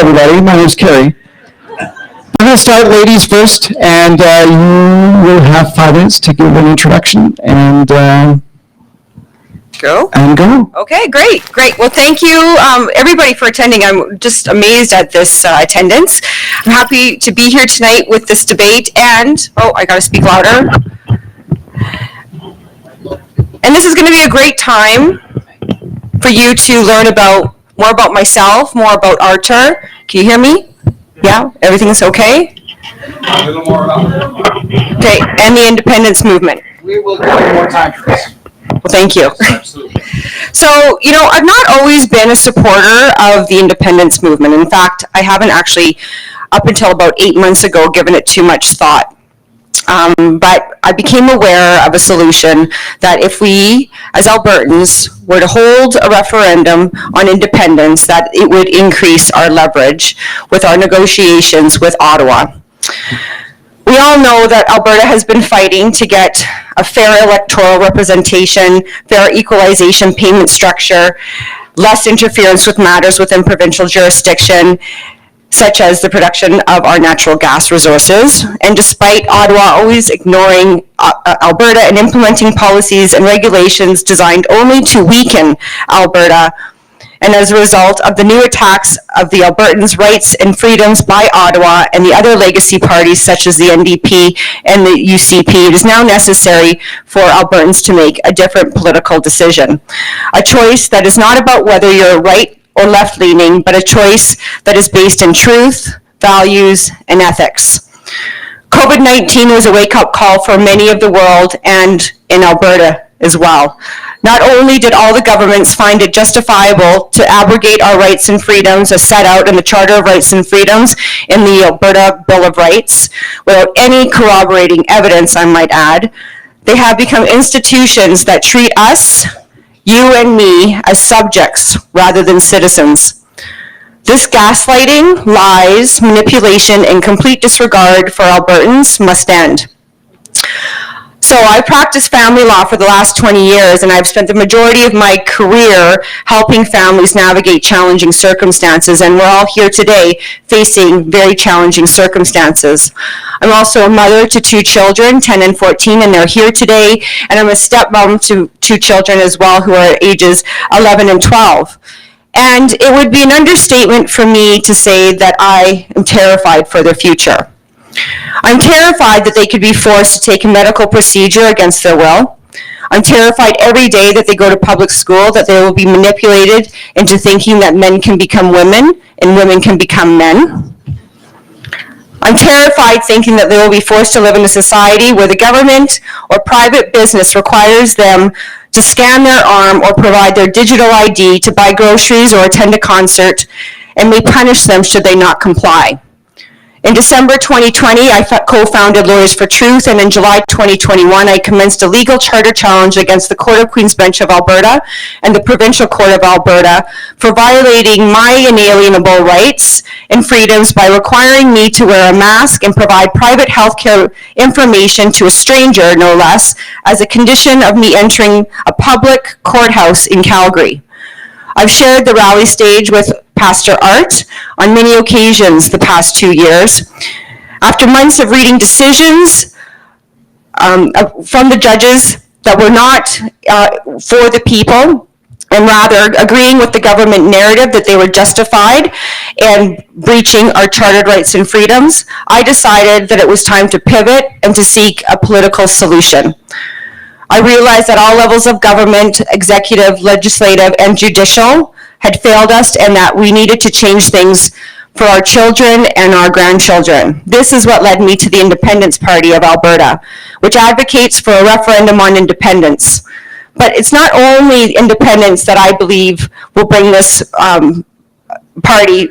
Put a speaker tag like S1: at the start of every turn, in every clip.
S1: everybody. My name is Kerry. I'm going to start ladies first, and you will have 5 minutes to give an introduction and
S2: go. Okay, great. Well, thank you, everybody, for attending. I'm just amazed at this attendance. I'm happy to be here tonight with this debate, and I got to speak louder. And this is going to be a great time for you to learn more about myself, more about Arthur. Can you hear me? Yeah, everything's okay?
S1: A little more about it.
S2: Okay, and the independence movement.
S1: We will give you more time for this.
S2: Well, thank you.
S1: Absolutely.
S2: So, I've not always been a supporter of the independence movement. In fact, I haven't actually, up until about 8 months ago, given it too much thought. But I became aware of a solution that if we, as Albertans, were to hold a referendum on independence, that it would increase our leverage with our negotiations with Ottawa. We all know that Alberta has been fighting to get a fair electoral representation, fair equalization payment structure, less interference with matters within provincial jurisdiction, such as the production of our natural gas resources. And despite Ottawa always ignoring Alberta and implementing policies and regulations designed only to weaken Alberta, and as a result of the new attacks of the Albertans' rights and freedoms by Ottawa and the other legacy parties such as the NDP and the UCP, it is now necessary for Albertans to make a different political decision. A choice that is not about whether you're right or left-leaning, but a choice that is based in truth, values, and ethics. COVID-19 was a wake-up call for many of the world and in Alberta as well. Not only did all the governments find it justifiable to abrogate our rights and freedoms as set out in the Charter of Rights and Freedoms in the Alberta Bill of Rights, without any corroborating evidence, I might add, they have become institutions that treat us, you and me, as subjects rather than citizens. This gaslighting, lies, manipulation, and complete disregard for Albertans must end. So I practiced family law for the last 20 years, and I've spent the majority of my career helping families navigate challenging circumstances, and we're all here today facing very challenging circumstances. I'm also a mother to 2 children, 10 and 14, and they're here today, and I'm a stepmom to 2 children as well who are ages 11 and 12. And it would be an understatement for me to say that I am terrified for their future. I'm terrified that they could be forced to take a medical procedure against their will. I'm terrified every day that they go to public school that they will be manipulated into thinking that men can become women and women can become men. I'm terrified thinking that they will be forced to live in a society where the government or private business requires them to scan their arm or provide their digital ID to buy groceries or attend a concert, and may punish them should they not comply. In December 2020, I co-founded Lawyers for Truth, and in July 2021, I commenced a legal charter challenge against the Court of Queen's Bench of Alberta and the Provincial Court of Alberta for violating my inalienable rights and freedoms by requiring me to wear a mask and provide private healthcare information to a stranger, no less, as a condition of me entering a public courthouse in Calgary. I've shared the rally stage with Pastor Art on many occasions the past 2 years. After months of reading decisions from the judges that were not for the people, and rather agreeing with the government narrative that they were justified and breaching our chartered rights and freedoms, I decided that it was time to pivot and to seek a political solution. I realized that all levels of government, executive, legislative, and judicial, had failed us, and that we needed to change things for our children and our grandchildren. This is what led me to the Independence Party of Alberta, which advocates for a referendum on independence. But it's not only independence that I believe will bring this party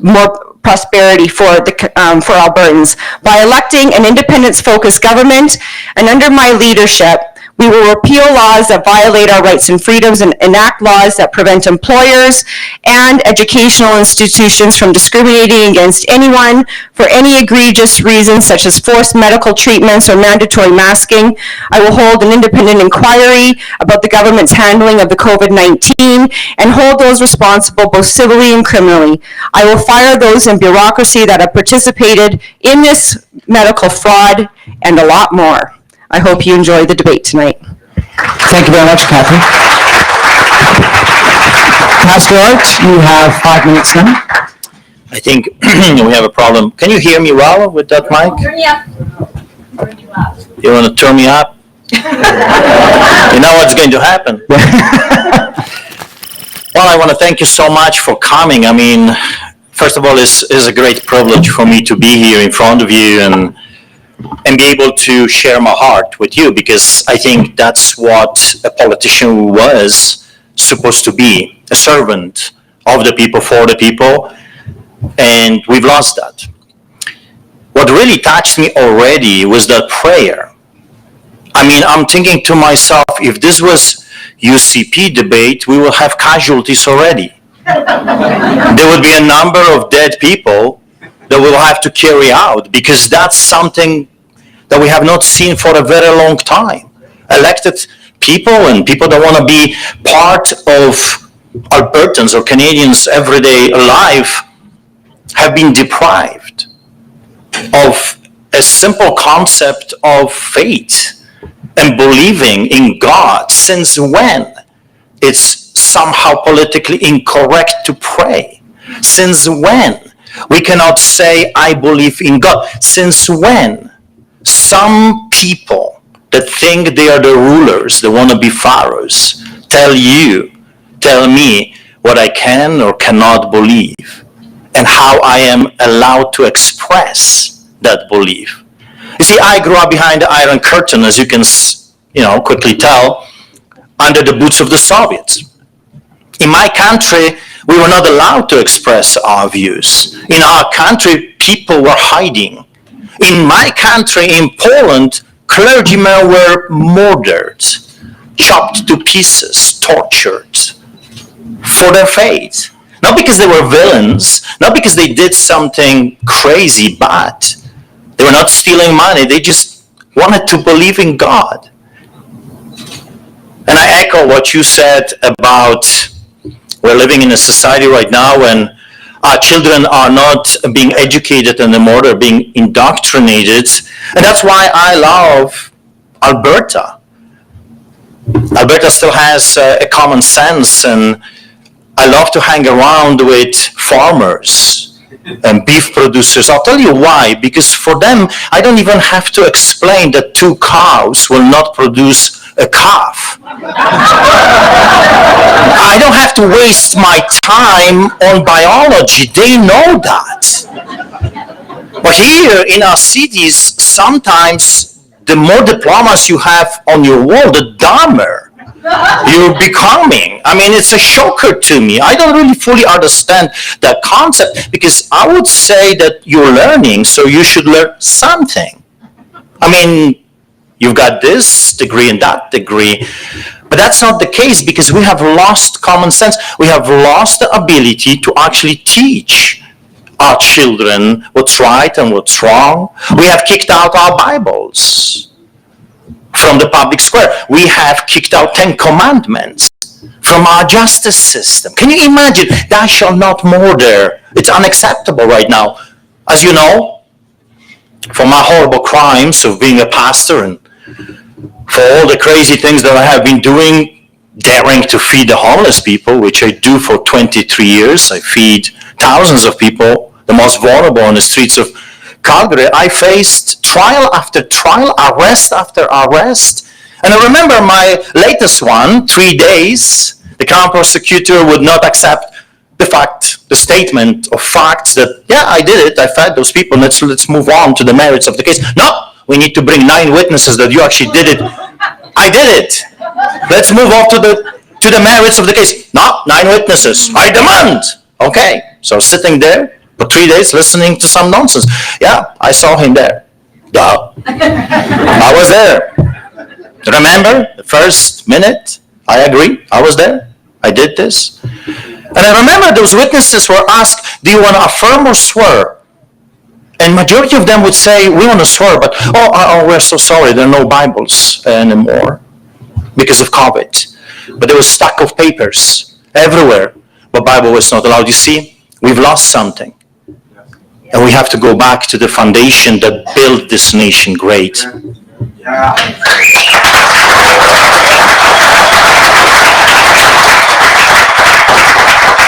S2: more prosperity for Albertans. By electing an independence-focused government, and under my leadership, We will repeal laws that violate our rights and freedoms and enact laws that prevent employers and educational institutions from discriminating against anyone for any egregious reasons such as forced medical treatments or mandatory masking. I will hold an independent inquiry about the government's handling of the COVID-19 and hold those responsible both civilly and criminally. I will fire those in bureaucracy that have participated in this medical fraud and a lot more. I hope you enjoy the debate tonight.
S1: Thank you very much, Catherine. Pastor Art, you have 5 minutes now.
S3: I think we have a problem. Can you hear me well with that mic?
S4: Turn you up.
S3: You want to turn me up? You know what's going to happen. Well, I want to thank you so much for coming. I mean, first of all, it's a great privilege for me to be here in front of you and be able to share my heart with you, because I think that's what a politician was supposed to be, a servant of the people, for the people, and we've lost that. What really touched me already was that prayer. I mean, I'm thinking to myself, if this was UCP debate, we will have casualties already. There would be a number of dead people that we'll have to carry out, because that's something that we have not seen for a very long time. Elected people and people that want to be part of Albertans or Canadians' everyday life have been deprived of a simple concept of faith and believing in God. Since when it's somehow politically incorrect to pray? Since when we cannot say, I believe in God? Since when some people that think they are the rulers, they want to be pharaohs, tell me what I can or cannot believe and how I am allowed to express that belief? You see, I grew up behind the Iron Curtain, as you can quickly tell, under the boots of the Soviets. In my country, we were not allowed to express our views. In our country, people were hiding. In my country, in Poland, clergymen were murdered, chopped to pieces, tortured for their faith. Not because they were villains, not because they did something crazy bad. They were not stealing money, they just wanted to believe in God. And I echo what you said about we're living in a society right now when our children are not being educated anymore, they're being indoctrinated. And that's why I love Alberta. Alberta still has a common sense, and I love to hang around with farmers and beef producers. I'll tell you why, because for them, I don't even have to explain that 2 cows will not produce a calf. I don't have to waste my time on biology. They know that. But here in our cities, sometimes the more diplomas you have on your wall, the dumber you're becoming. I mean, it's a shocker to me. I don't really fully understand that concept, because I would say that you're learning, so you should learn something. I mean, you've got this degree and that degree, but that's not the case, because we have lost common sense. We have lost the ability to actually teach our children what's right and what's wrong. We have kicked out our Bibles from the public square. We have kicked out 10 commandments from our justice system. Can you imagine? Thou shalt not murder. It's unacceptable right now. As you know, for my horrible crimes of being a pastor and for all the crazy things that I have been doing, daring to feed the homeless people, which I do for 23 years. I feed thousands of people, the most vulnerable on the streets of Calgary. I faced trial after trial, arrest after arrest. And I remember my latest one, 3 days, the Crown prosecutor would not accept the statement of facts that, yeah, I did it, I fed those people, let's move on to the merits of the case. No, we need to bring 9 witnesses that you actually did it. I did it. Let's move on to the merits of the case. No, 9 witnesses. I demand. Okay, so sitting there for 3 days listening to some nonsense. Yeah, I saw him there. Duh. I was there. Remember the first minute? I agree. I was there. I did this. And I remember those witnesses were asked, do you want to affirm or swear? And majority of them would say, we want to swear, but we're so sorry, there are no Bibles anymore because of COVID. But there was a stack of papers everywhere, but Bible was not allowed. You see, we've lost something. And we have to go back to the foundation that built this nation great.
S4: Yeah.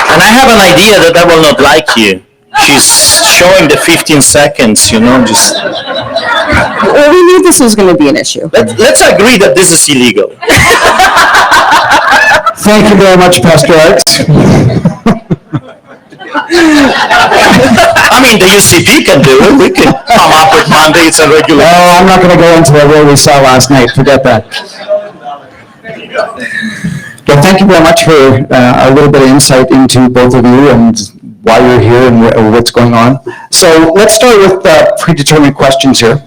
S3: And I have an idea that I will not like you. She's showing the 15 seconds, just...
S2: Well, we knew this was going to be an issue.
S3: Let's agree that this is illegal.
S1: Thank you very much, Pastor Art.
S3: I mean, the UCP can do it. We can come up with mandates and regulations.
S1: Oh, I'm not going to go into what we saw last night. Forget that. Well, thank you very much for a little bit of insight into both of you and why you're here and what's going on. So let's start with predetermined questions here,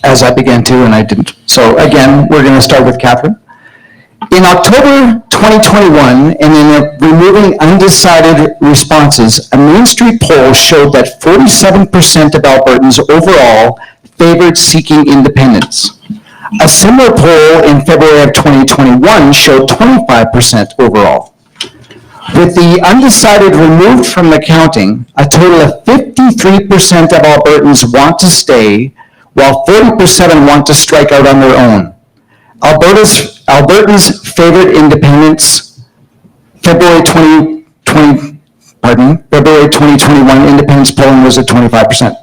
S1: as I began to, and I didn't. So again, we're going to start with Catherine. In October 2021, and in removing undecided responses, a Main Street poll showed that 47% of Albertans overall favored seeking independence. A similar poll in February of 2021 showed 25% overall. With the undecided removed from the counting, a total of 53% of Albertans want to stay, while 40% want to strike out on their own. Albertans favored independence. February 2021 independence polling was at 25%.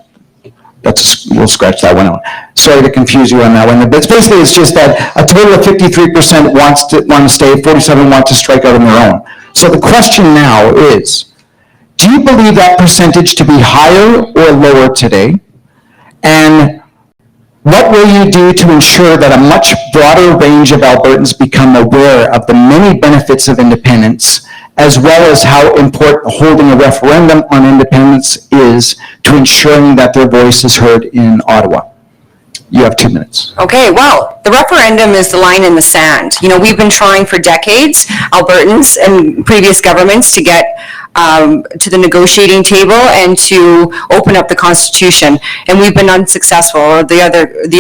S1: We'll scratch that one out. Sorry to confuse you on that one. But basically, it's just that a total of 53% want to stay, 47 want to strike out on their own. So the question now is, do you believe that percentage to be higher or lower today? And what will you do to ensure that a much broader range of Albertans become aware of the many benefits of independence, as well as how important holding a referendum on independence is to ensuring that their voice is heard in Ottawa? You have 2 minutes.
S2: Okay, well, the referendum is the line in the sand. We've been trying for decades, Albertans and previous governments, to get to the negotiating table and to open up the Constitution, and we've been unsuccessful. The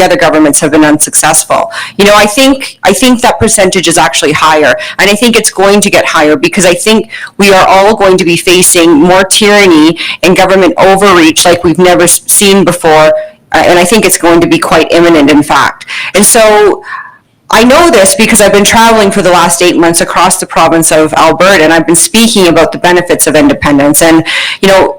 S2: other governments have been unsuccessful. I think that percentage is actually higher, and I think it's going to get higher because I think we are all going to be facing more tyranny and government overreach like we've never seen before, and I think it's going to be quite imminent, in fact. And so I know this because I've been traveling for the last 8 months across the province of Alberta, and I've been speaking about the benefits of independence. And,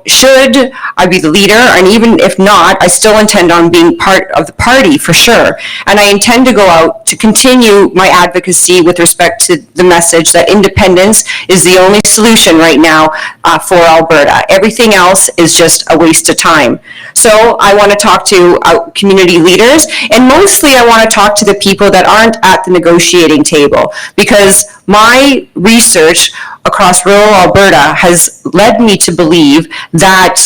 S2: should I be the leader, and even if not, I still intend on being part of the party for sure. And I intend to go out to continue my advocacy with respect to the message that independence is the only solution right now for Alberta. Everything else is just a waste of time. So I want to talk to community leaders, and mostly I want to talk to the people that aren't at the negotiating table, because my research across rural Alberta has led me to believe that,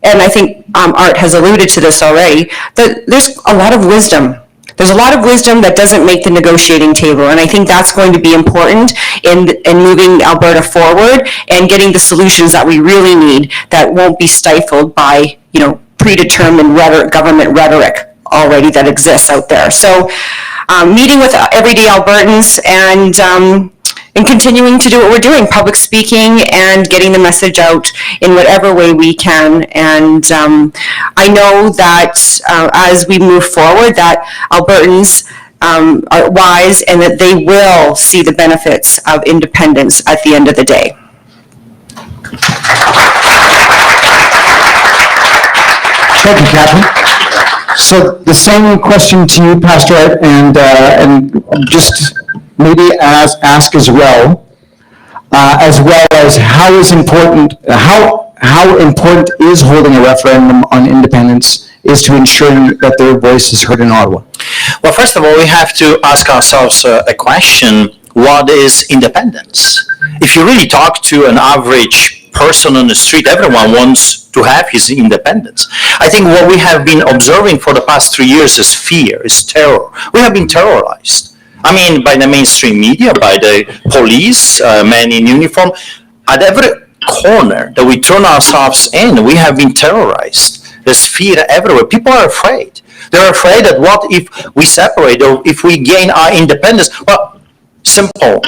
S2: and I think Art has alluded to this already, that there's a lot of wisdom. There's a lot of wisdom that doesn't make the negotiating table, and I think that's going to be important in moving Alberta forward and getting the solutions that we really need that won't be stifled by, predetermined government rhetoric already that exists out there. So meeting with everyday Albertans and continuing to do what we're doing, public speaking and getting the message out in whatever way we can. And I know that as we move forward, that Albertans are wise and that they will see the benefits of independence at the end of the day.
S1: Thank you, Catherine. So the same question to you, Pastor Ed, and just maybe ask as well as how important is holding a referendum on independence is to ensure that their voice is heard in Ottawa?
S3: Well, first of all, we have to ask ourselves a question: what is independence? If you really talk to an average person on the street, everyone wants to have his independence. I think what we have been observing for the past 3 years is fear, is terror. We have been terrorized. I mean, by the mainstream media, by the police, men in uniform. At every corner that we turn ourselves in, we have been terrorized. There's fear everywhere. People are afraid. They're afraid that what if we separate or if we gain our independence? Well, simple.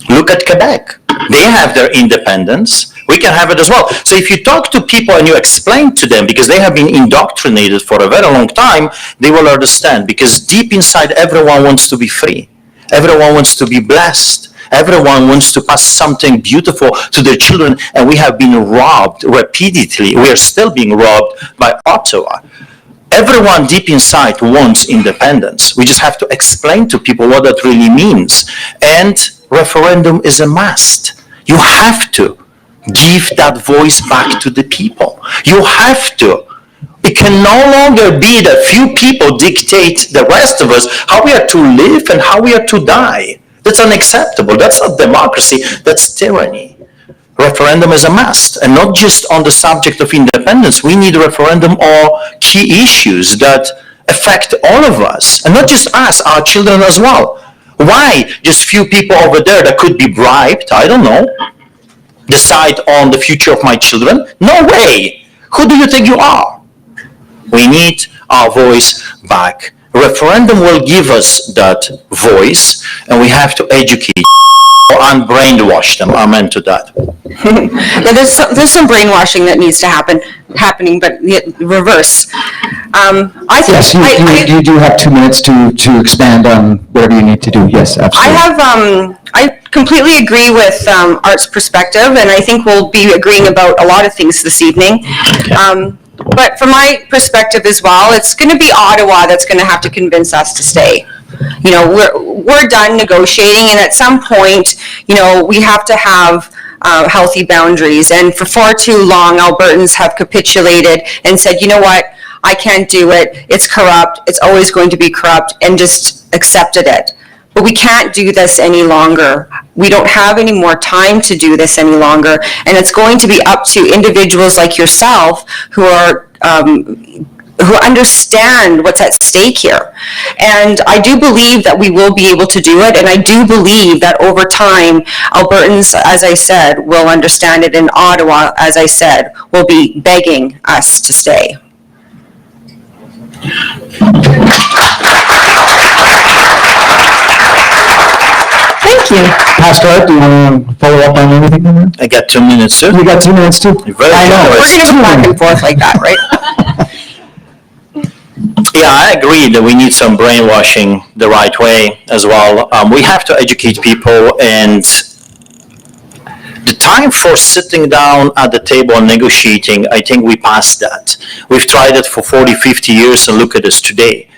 S3: Look at Quebec. They have their independence. We can have it as well. So if you talk to people and you explain to them, because they have been indoctrinated for a very long time, they will understand. Because deep inside, everyone wants to be free. Everyone wants to be blessed. Everyone wants to pass something beautiful to their children, and we have been robbed repeatedly. We are still being robbed by Ottawa. Everyone deep inside wants independence. We just have to explain to people what that really means. And referendum is a must. You have to give that voice back to the people. You have to. It can no longer be that few people dictate the rest of us how we are to live and how we are to die. That's unacceptable. That's not democracy. That's tyranny. Referendum is a must, and not just on the subject of independence. We need a referendum on key issues that affect all of us, and not just us, our children as well. Why just few people over there that could be bribed, I don't know, decide on the future of my children? No way. Who do you think you are? We need our voice back. Referendum will give us that voice, and we have to educate or unbrainwash them. Amen to that.
S2: Yeah, there's some brainwashing that needs to happening, but reverse. I think
S1: Yes, you do have 2 minutes to expand on whatever you need to do. Yes, absolutely.
S2: I completely agree with Art's perspective, and I think we'll be agreeing about a lot of things this evening.
S3: Okay.
S2: But from my perspective as well, it's going to be Ottawa that's going to have to convince us to stay. You know, we're done negotiating, and at some point, you know, we have to have healthy boundaries. And for far too long, Albertans have capitulated and said, you know what, I can't do it. It's corrupt. It's always going to be corrupt, and just accepted it. But we can't do this any longer. We don't have any more time to do this any longer. And it's going to be up to individuals like yourself who understand what's at stake here. And I do believe that we will be able to do it. And I do believe that over time, Albertans, as I said, will understand it. And Ottawa, as I said, will be begging us to stay.
S4: Thank you.
S1: Pastor Art, do you want to follow up on anything on that?
S3: I got 2 minutes too.
S1: You got 2 minutes too?
S3: You're very
S1: I know.
S3: generous.
S2: We're going to go back and forth like that, right?
S3: Yeah, I agree that we need some brainwashing the right way as well. We have to educate people, and the time for sitting down at the table and negotiating, I think we passed that. We've tried it for 40, 50 years, and look at us today.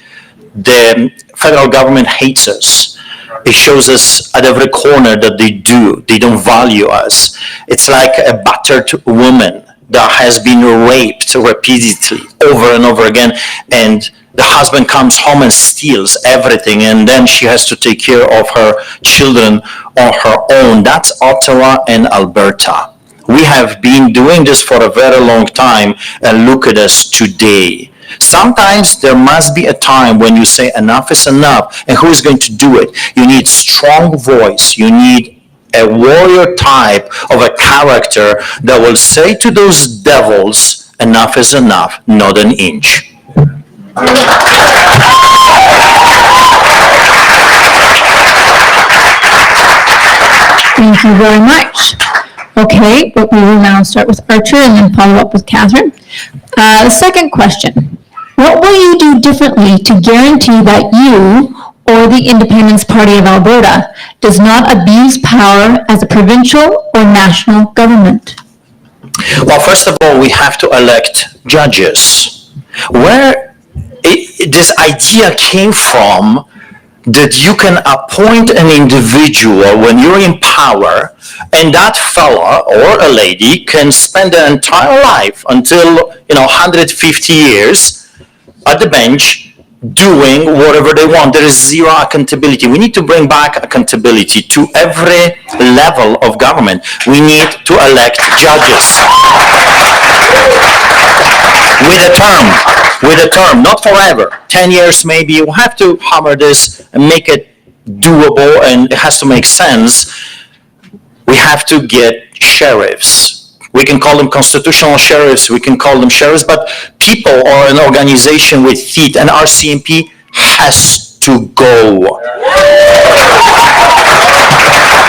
S3: The federal government hates us. It shows us at every corner that they do. They don't value us. It's like a battered woman that has been raped repeatedly over and over again, and the husband comes home and steals everything, and then she has to take care of her children on her own. That's Ottawa and Alberta. We have been doing this for a very long time, and look at us today. Sometimes there must be a time when you say enough is enough, and who is going to do it? You need strong voice. You need a warrior type of a character that will say to those devils, enough is enough, not an inch.
S4: Thank you very much. Okay, but we will now start with Archer and then follow up with Catherine. The second question. What will you do differently to guarantee that you or the Independence Party of Alberta does not abuse power as a provincial or national government?
S3: Well, first of all, we have to elect judges. Where this idea came from that you can appoint an individual when you're in power, and that fella or a lady can spend their entire life until 150 years at the bench doing whatever they want. There is zero accountability. We need to bring back accountability to every level of government. We need to elect judges with a term, not forever. 10 years maybe. We'll have to hammer this and make it doable, and it has to make sense. We have to get sheriffs. We can call them constitutional sheriffs, we can call them sheriffs, but people or an organization with feet, and RCMP has to go.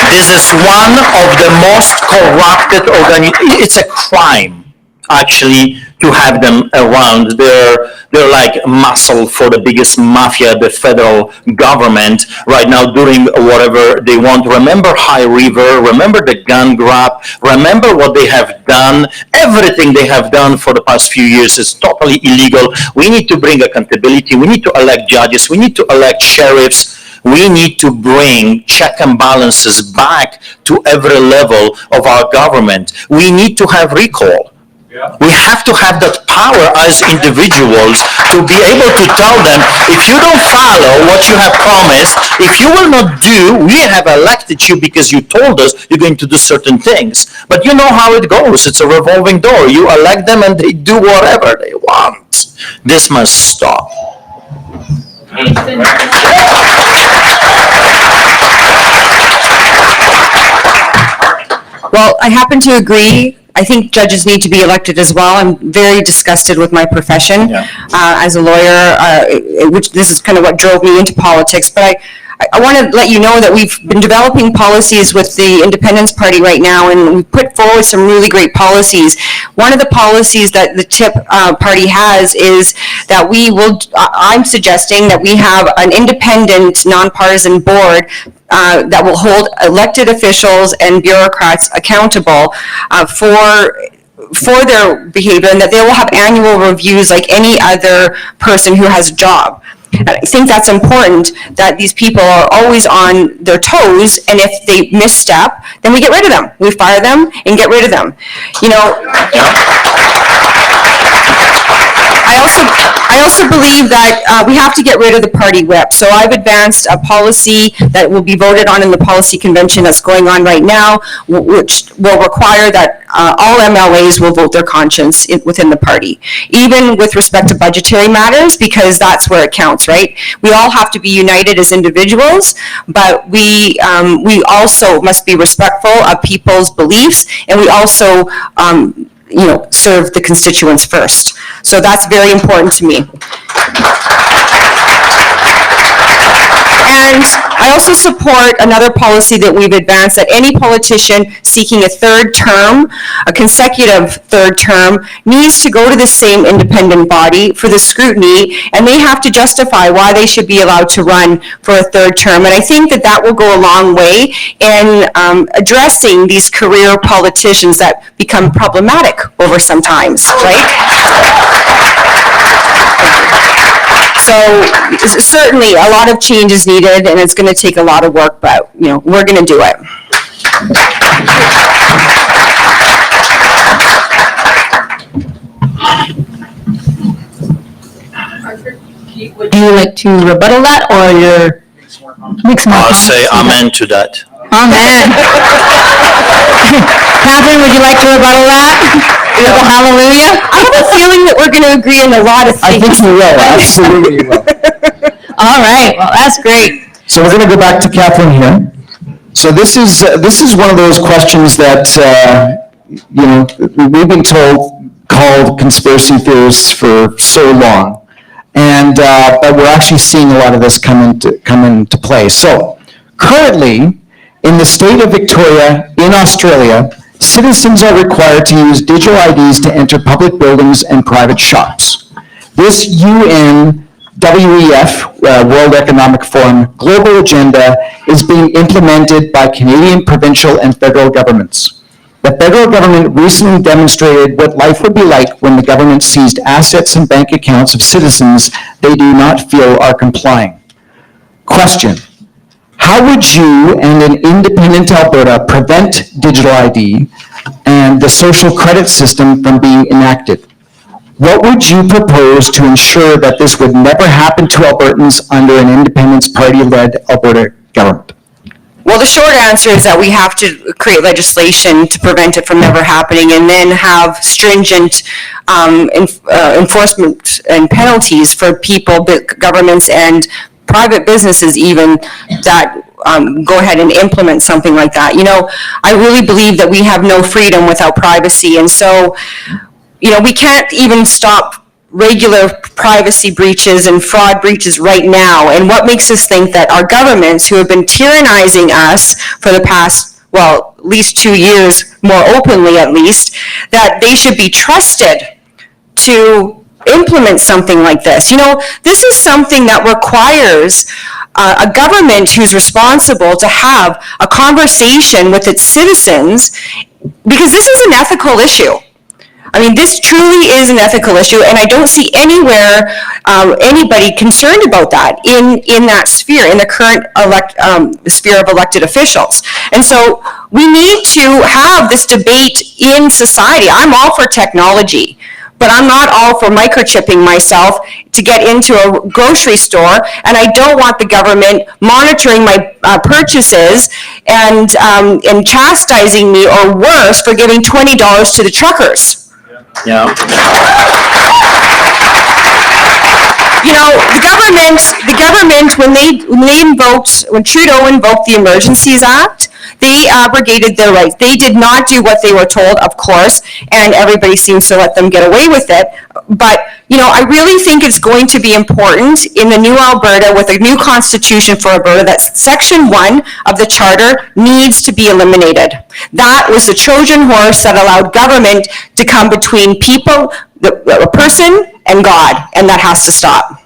S3: This is one of the most corrupted organizations. It's a crime, actually, to have them around. They're like muscle for the biggest mafia, the federal government, right now doing whatever they want. Remember High River, remember the gun grab, remember what they have done. Everything they have done for the past few years is totally illegal. We need to bring accountability. We need to elect judges. We need to elect sheriffs. We need to bring check and balances back to every level of our government. We need to have recall. We have to have that power as individuals to be able to tell them, if you don't follow what you have promised, if you will not do, we have elected you because you told us you're going to do certain things. But you know how it goes. It's a revolving door. You elect them and they do whatever they want. This must stop.
S2: Well, I happen to agree. I think judges need to be elected as well. I'm very disgusted with my profession as a lawyer, which this is kind of what drove me into politics. But I want to let you know that we've been developing policies with the Independence Party right now, and we've put forward some really great policies. One of the policies that the TIP party has is that I'm suggesting that we have an independent, nonpartisan board that will hold elected officials and bureaucrats accountable for their behavior, and that they will have annual reviews like any other person who has a job. And I think that's important, that these people are always on their toes, and if they misstep, then we get rid of them. We fire them and get rid of them. You know, I also believe that we have to get rid of the party whip. So I've advanced a policy that will be voted on in the policy convention that's going on right now, which will require that all MLAs will vote their conscience within the party, even with respect to budgetary matters, because that's where it counts, right? We all have to be united as individuals, but we also must be respectful of people's beliefs, and we also serve the constituents first. So that's very important to me. And I also support another policy that we've advanced, that any politician seeking a third term, a consecutive third term, needs to go to the same independent body for the scrutiny, and they have to justify why they should be allowed to run for a third term. And I think that that will go a long way in addressing these career politicians that become problematic over sometimes, right? So certainly a lot of change is needed, and it's going to take a lot of work, but we're going to do it.
S4: Would you like to rebuttal that, or your mix more
S3: I'll
S4: comments?
S3: say amen to that.
S4: Amen. Catherine, would you like to rebuttal that? Hallelujah.
S2: I have a feeling that we're going to agree on a lot of
S1: I
S2: things.
S1: think we will, absolutely we will.
S4: All right, well, that's great.
S1: So we're going to go back to Catherine here. So this is one of those questions that, we've been called conspiracy theories for so long. And, but we're actually seeing a lot of this come into play. So currently, in the state of Victoria, in Australia, citizens are required to use digital IDs to enter public buildings and private shops. This UNWEF, World Economic Forum, global agenda is being implemented by Canadian provincial and federal governments. The federal government recently demonstrated what life would be like when the government seized assets and bank accounts of citizens they do not feel are complying. Question: how would you and an independent Alberta prevent digital ID and the social credit system from being enacted? what would you propose to ensure that this would never happen to Albertans under an Independence Party-led Alberta government?
S2: Well, the short answer is that we have to create legislation to prevent it from never happening, and then have stringent enforcement and penalties for people, governments, and private businesses even, that go ahead and implement something like that. You know, I really believe that we have no freedom without privacy, and so, you know, we can't even stop regular privacy breaches and fraud breaches right now. And what makes us think that our governments, who have been tyrannizing us for the past, well, at least 2 years, more openly at least, that they should be trusted to implement something like this? You know, this is something that requires a government who's responsible to have a conversation with its citizens, because this is an ethical issue. I mean, this truly is an ethical issue, and I don't see anywhere anybody concerned about that in that sphere, in the current sphere of elected officials. And so we need to have this debate in society. I'm all for technology, but I'm not all for microchipping myself to get into a grocery store, and I don't want the government monitoring my purchases and chastising me, or worse, for giving $20 to the truckers.
S3: Yeah.
S2: You know, the government, when Trudeau invoked the Emergencies Act, they abrogated their rights. They did not do what they were told, of course, and everybody seems to let them get away with it. But, you know, I really think it's going to be important in the new Alberta, with a new constitution for Alberta, that Section 1 of the Charter needs to be eliminated. That was the Trojan horse that allowed government to come between people, a person, and God, and that has to stop.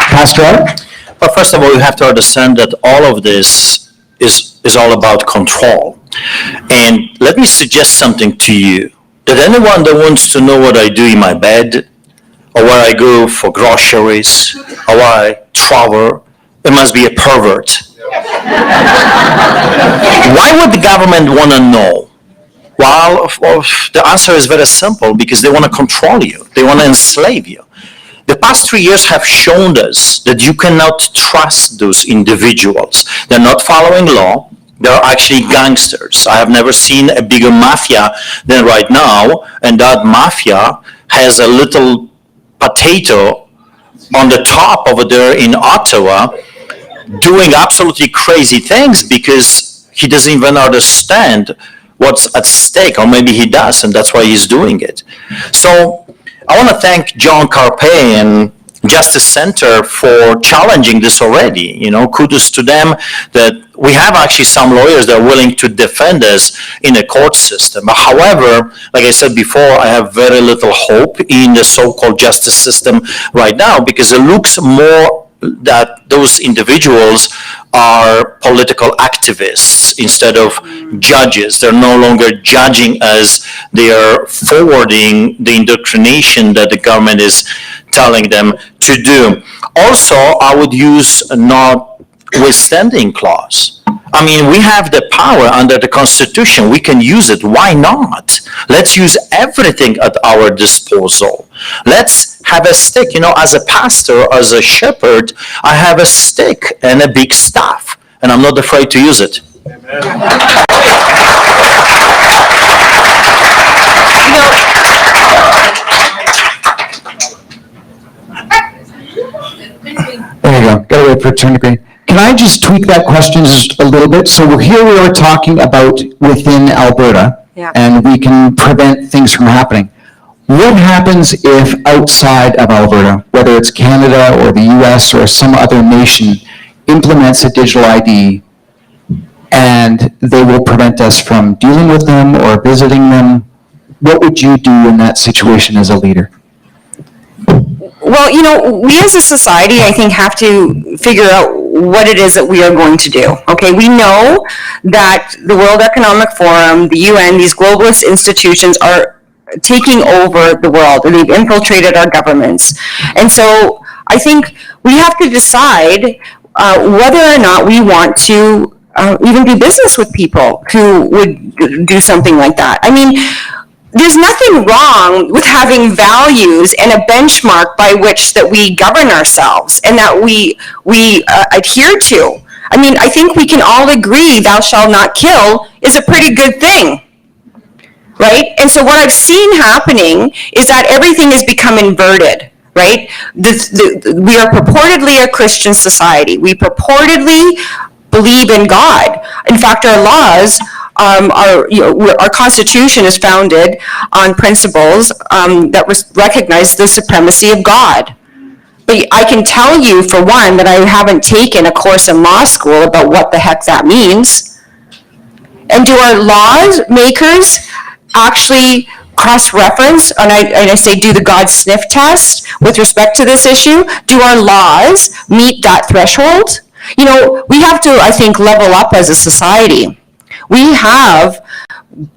S1: Pastor?
S3: Well, first of all, you have to understand that all of this is all about control. And let me suggest something to you, that anyone that wants to know what I do in my bed, or where I go for groceries, or where I travel, it must be a pervert. Why would the government want to know? Well, the answer is very simple, because they want to control you. They want to enslave you. The past 3 years have shown us that you cannot trust those individuals. They're not following law. They're actually gangsters. I have never seen a bigger mafia than right now, and that mafia has a little potato on the top over there in Ottawa doing absolutely crazy things because he doesn't even understand what's at stake, or maybe he does, and that's why he's doing it. So I want to thank John Carpe and Justice Center for challenging this already. You know, kudos to them that we have actually some lawyers that are willing to defend us in a court system. However, like I said before, I have very little hope in the so-called justice system right now, because it looks more that those individuals are political activists instead of judges. They're no longer judging us. They are forwarding the indoctrination that the government is telling them to do. Also, I would use a notwithstanding clause. I mean, we have the power under the Constitution. We can use it. Why not? Let's use everything at our disposal. Let's have a stick. You know, as a pastor, as a shepherd, I have a stick and a big staff, and I'm not afraid to use it.
S2: Amen.
S1: There you go. Gotta wait for it to turn green. Can I just tweak that question just a little bit? So here we are talking about within Alberta, and we can prevent things from happening. What happens if outside of Alberta, whether it's Canada or the US or some other nation, implements a digital ID and they will prevent us from dealing with them or visiting them? What would you do in that situation as a leader?
S2: Well, you know, we as a society, I think, have to figure out what it is that we are going to do. Okay, we know that the World Economic Forum, the UN, these globalist institutions are taking over the world, and they've infiltrated our governments. And so I think we have to decide whether or not we want to even do business with people who would do something like that. I mean, there's nothing wrong with having values and a benchmark by which that we govern ourselves and that we adhere to. I mean, I think we can all agree thou shalt not kill is a pretty good thing, right? And so what I've seen happening is that everything has become inverted, right? We are purportedly a Christian society. We purportedly believe in God. In fact, our laws, our Constitution is founded on principles that recognize the supremacy of God. But I can tell you, for one, that I haven't taken a course in law school about what the heck that means. And do our laws makers actually cross-reference, and I say do the God sniff test with respect to this issue? Do our laws meet that threshold? You know, we have to, I think, level up as a society. We have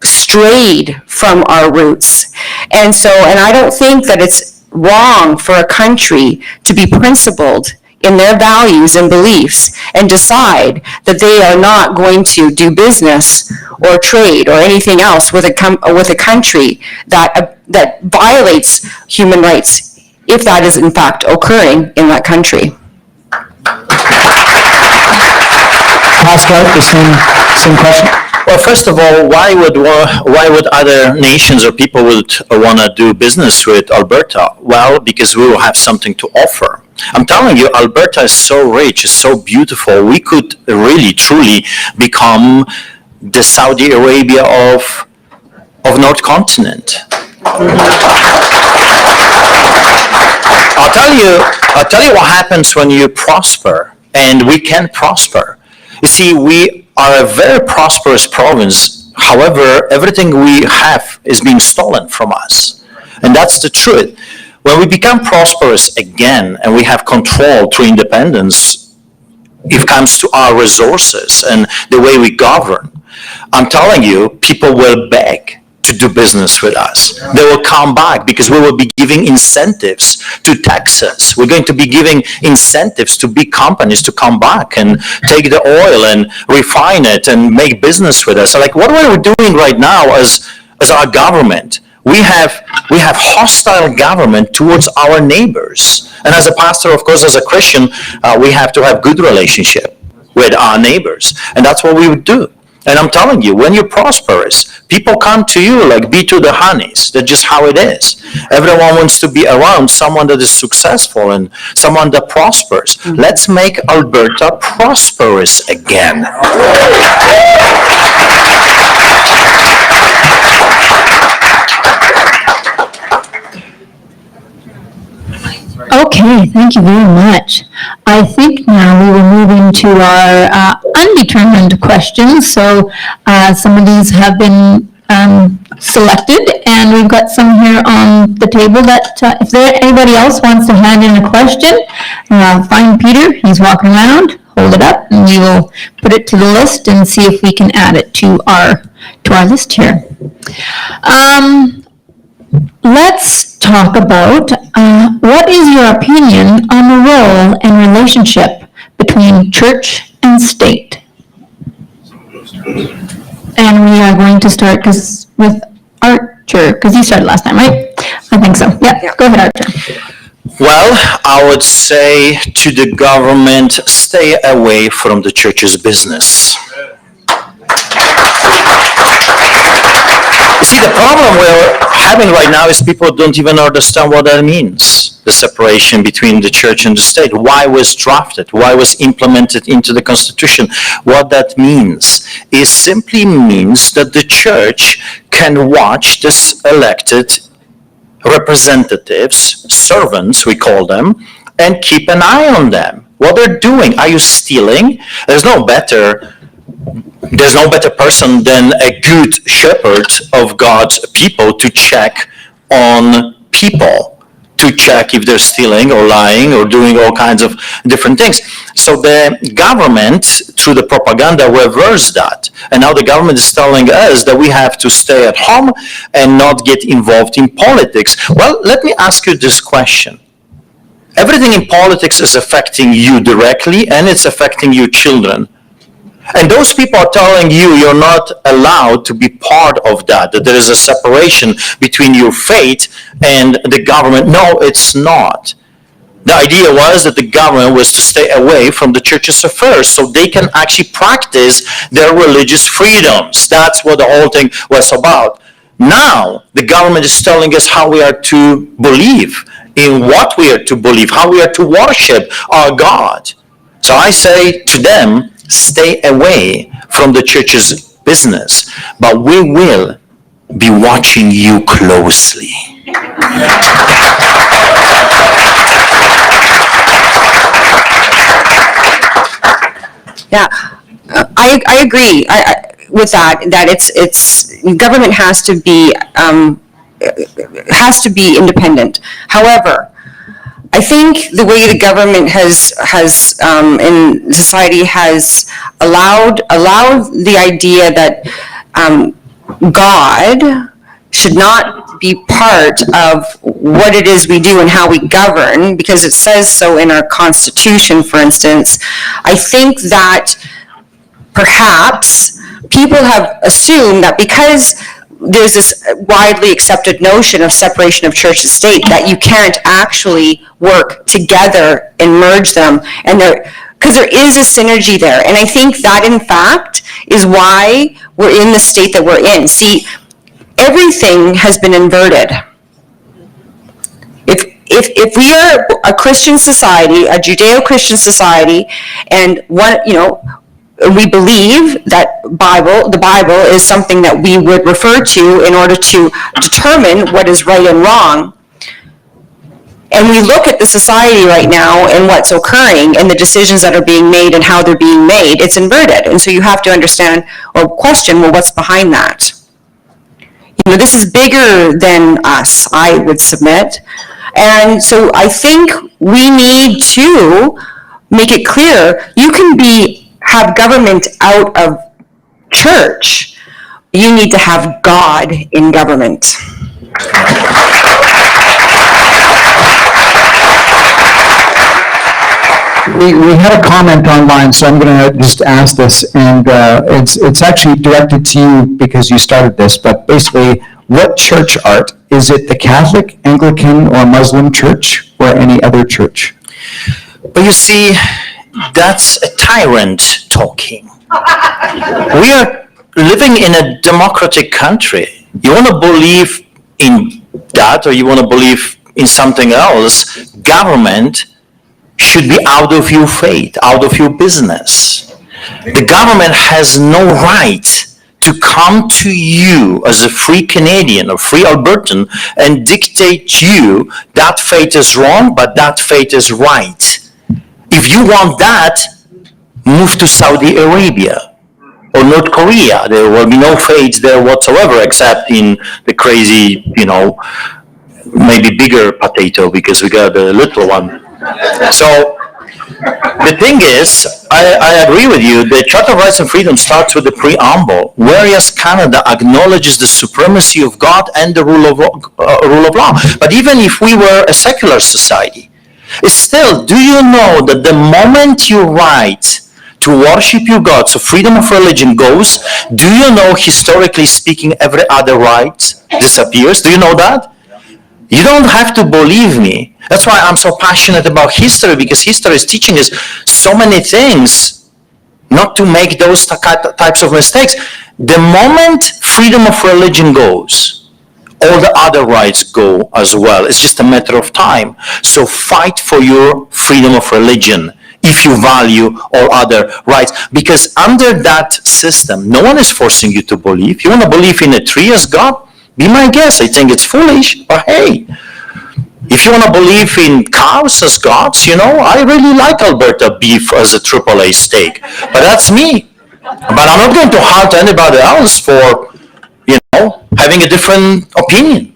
S2: strayed from our roots. And I don't think that it's wrong for a country to be principled in their values and beliefs and decide that they are not going to do business or trade or anything else with a country that violates human rights, if that is in fact occurring in that country.
S1: Pascal, the same question?
S3: Well, first of all, why would other nations or people would want to do business with Alberta? Well, because we will have something to offer. I'm telling you, Alberta is so rich, it's so beautiful. We could really, truly become the Saudi Arabia of North Continent. I'll tell you what happens when you prosper, and we can prosper. You see, we are a very prosperous province. However, everything we have is being stolen from us. And that's the truth. When we become prosperous again and we have control through independence, it comes to our resources and the way we govern. I'm telling you, people will beg to do business with us. They will come back because we will be giving incentives to Texas. We're going to be giving incentives to big companies to come back and take the oil and refine it and make business with us. So like, what are we doing right now as our government? We have hostile government towards our neighbors. And as a pastor, of course, as a Christian, we have to have good relationship with our neighbors. And that's what we would do. And I'm telling you, when you're prosperous, people come to you like bee to the honeys. That's just how it is. Everyone wants to be around someone that is successful and someone that prospers. Mm-hmm. Let's make Alberta prosperous again.
S4: Okay, thank you very much. I think now we will move into our undetermined questions. So some of these have been selected, and we've got some here on the table that if anybody else wants to hand in a question, find Peter, he's walking around, hold it up, and we will put it to the list and see if we can add it to our list here. Let's talk about what is your opinion on the role and relationship between church and state? And we are going to start with Archer, because you started last time, right? I think so. Yeah. Go ahead, Archer.
S3: Well, I would say to the government, stay away from the church's business. You see, the problem we're having right now is people don't even understand what that means, the separation between the church and the state. Why was drafted? Why was implemented into the Constitution? What that means is simply means that the church can watch this elected representatives, servants we call them, and keep an eye on them. What they're doing. Are you stealing? There's no better person than a good shepherd of God's people to check on people, to check if they're stealing or lying or doing all kinds of different things. So the government, through the propaganda, reversed that. And now the government is telling us that we have to stay at home and not get involved in politics. Well, let me ask you this question. Everything in politics is affecting you directly, and it's affecting your children. And those people are telling you you're not allowed to be part of that, that there is a separation between your faith and the government. No, it's not. The idea was that the government was to stay away from the church's affairs so they can actually practice their religious freedoms. That's what the whole thing was about. Now, the government is telling us how we are to believe, in what we are to believe, how we are to worship our God. So I say to them, stay away from the church's business, but we will be watching you closely.
S2: Yeah, I agree with that. That it's government has to be independent. However, I think the way the government has in society has allowed the idea that God should not be part of what it is we do and how we govern, because it says so in our Constitution, for instance. I think that perhaps people have assumed that because there's this widely accepted notion of separation of church and state, that you can't actually work together and merge them, and because there is a synergy there. And I think that, in fact, is why we're in the state that we're in. See, everything has been inverted. If we are a Christian society, a Judeo-Christian society, and we believe that the Bible is something that we would refer to in order to determine what is right and wrong, and we look at the society right now and what's occurring and the decisions that are being made and how they're being made, it's inverted. And so you have to understand or question, well, what's behind that? This is bigger than us, I would submit. And so I think we need to make it clear, you can have government out of church. You need to have God in government.
S1: We had a comment online, so I'm going to just ask this, and it's actually directed to you because you started this, but basically, what church art? Is it the Catholic, Anglican, or Muslim church, or any other church?
S3: But you see, that's a tyrant talking. We are living in a democratic country. You want to believe in that, or you want to believe in something else, government should be out of your faith, out of your business. The government has no right to come to you as a free Canadian or free Albertan and dictate you that faith is wrong, but that faith is right. If you want that, move to Saudi Arabia or North Korea. There will be no faith there whatsoever, except in the crazy, maybe bigger potato, because we got a little one. So the thing is, I agree with you, the Charter of Rights and Freedom starts with the preamble, whereas Canada acknowledges the supremacy of God and the rule of law. But even if we were a secular society, still, do you know that the moment you right to worship your God, so freedom of religion goes, do you know, historically speaking, every other right disappears? Do you know that? You don't have to believe me. That's why I'm so passionate about history, because history is teaching us so many things, not to make those types of mistakes. The moment freedom of religion goes, all the other rights go as well. It's just a matter of time. So fight for your freedom of religion if you value all other rights. Because under that system, no one is forcing you to believe. You want to believe in a tree as God? Be my guest. I think it's foolish, but hey, if you want to believe in cows as gods, I really like Alberta beef as a AAA steak, but that's me. But I'm not going to hurt anybody else for, having a different opinion.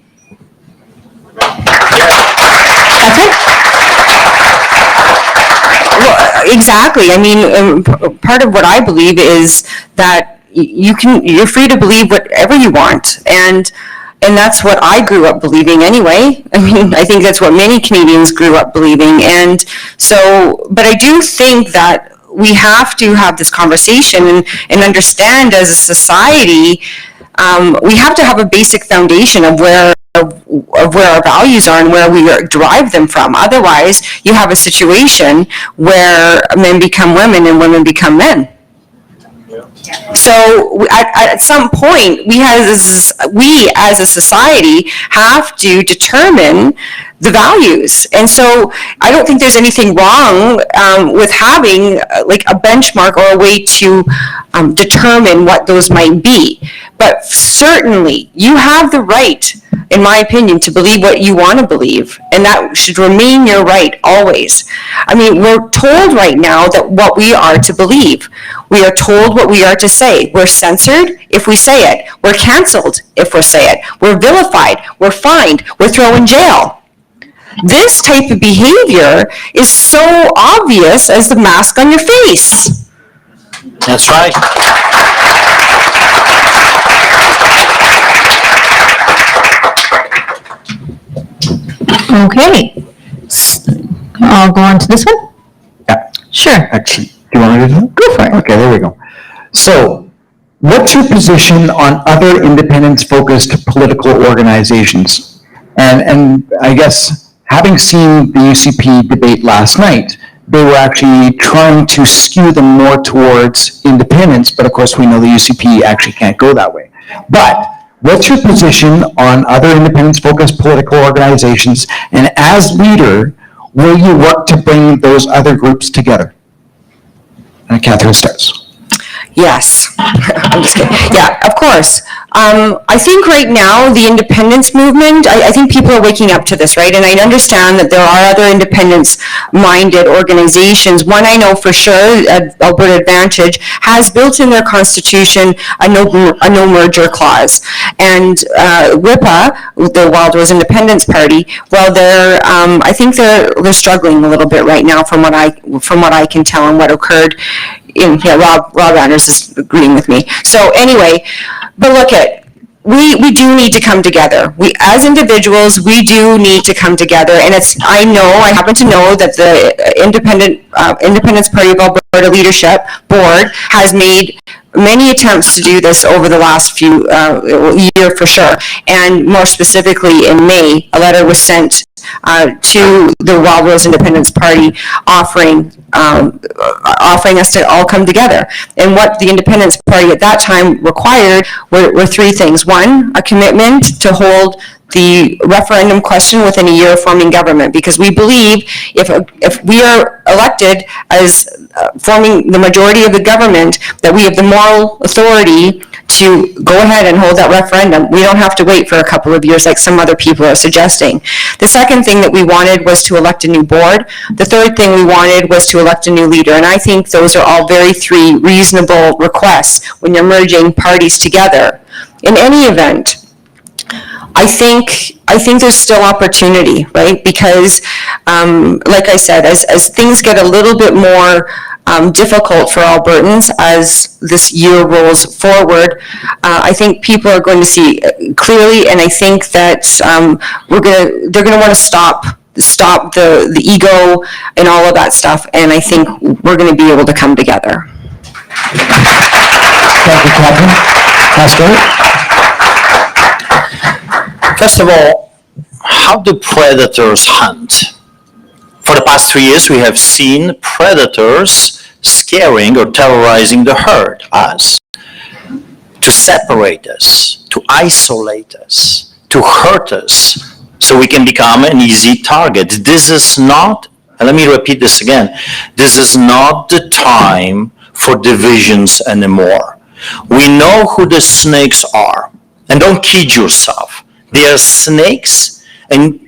S2: That's it. Well, exactly. I mean, part of what I believe is that you're free to believe whatever you want, and that's what I grew up believing anyway. I mean, I think that's what many Canadians grew up believing, and so, but I do think that we have to have this conversation and understand as a society, we have to have a basic foundation of where our values are and where we derive them from. Otherwise, you have a situation where men become women and women become men. So at some point, we as a society have to determine the values. And so I don't think there's anything wrong with having like a benchmark or a way to determine what those might be. But certainly, you have the right, in my opinion, to believe what you want to believe, and that should remain your right always. I mean, we're told right now that what we are to believe. We are told what we are to say. We're censored if we say it. We're canceled if we say it. We're vilified. We're fined. We're thrown in jail. This type of behavior is so obvious as the mask on your face.
S3: That's right.
S4: Okay. I'll go on to this one.
S1: Yeah,
S4: Sure.
S1: actually, do you want me to do it?
S4: Go for it.
S1: Okay, there we go. So, what's your position on other independence-focused political organizations? And I guess, having seen the UCP debate last night, they were actually trying to skew them more towards independence, but of course, we know the UCP actually can't go that way. But what's your position on other independence-focused political organizations? And as leader, will you work to bring those other groups together? And Catherine starts.
S2: Yes. I'm just kidding. Yeah, of course. I think right now, the independence movement, I think people are waking up to this, right? And I understand that there are other independence-minded organizations. One I know for sure, Alberta Advantage, has built in their constitution a no merger clause. And WIPA, the Wild Rose Independence Party, well, I think they're struggling a little bit right now from what I can tell and what occurred. Rob Anders is agreeing with me. So anyway, but look we do need to come together. We, as individuals, we do need to come together. And I happen to know that the Independence Party of Alberta Leadership Board has made many attempts to do this over the last year for sure. And more specifically in May, a letter was sent to the Wild Rose Independence Party offering us to all come together. And what the Independence Party at that time required were three things. One, a commitment to hold the referendum question within a year of forming government, because we believe if we are elected as forming the majority of the government, that we have the moral authority to go ahead and hold that referendum. We don't have to wait for a couple of years like some other people are suggesting. The second thing that we wanted was to elect a new board. The third thing we wanted was to elect a new leader. And I think those are all three reasonable requests when you're merging parties together. In any event, I think there's still opportunity, right? Because, like I said, as things get a little bit more difficult for Albertans as this year rolls forward, I think people are going to see clearly, and I think that they're going to want to stop the ego and all of that stuff, and I think we're going to be able to come together.
S1: Thank you, Catherine. Pastor?
S3: First of all, how do predators hunt? For the past 3 years, we have seen predators scaring or terrorizing the herd, us, to separate us, to isolate us, to hurt us, so we can become an easy target. This is not, and let me repeat this again, this is not the time for divisions anymore. We know who the snakes are, and don't kid yourself. They are snakes, and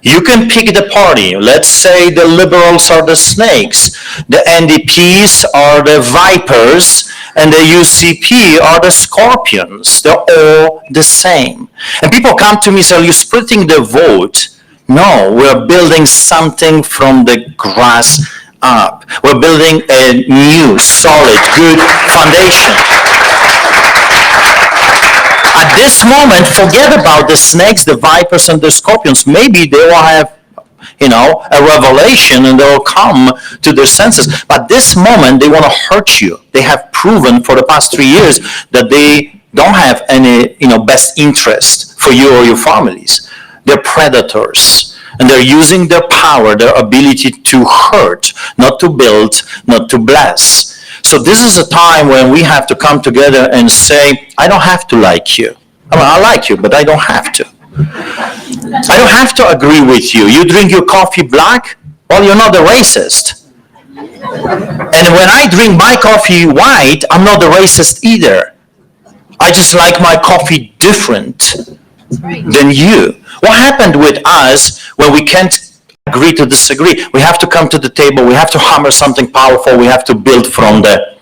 S3: you can pick the party. Let's say the Liberals are the snakes, the NDPs are the vipers, and the UCP are the scorpions. They're all the same. And people come to me and say, are you splitting the vote? No, we're building something from the grass up. We're building a new, solid, good foundation. At this moment, forget about the snakes, the vipers, and the scorpions. Maybe they will have a revelation, and they'll come to their senses. But this moment, they want to hurt you. They have proven for the past 3 years that they don't have any, best interest for you or your families. They're predators. And they're using their power, their ability to hurt, not to build, not to bless. So this is a time when we have to come together and say, I don't have to like you. I like you, but I don't have to. I don't have to agree with you. You drink your coffee black? Well, you're not a racist. And when I drink my coffee white, I'm not a racist either. I just like my coffee different than you. What happened with us when we can't agree to disagree? We have to come to the table. We have to hammer something powerful. We have to build from the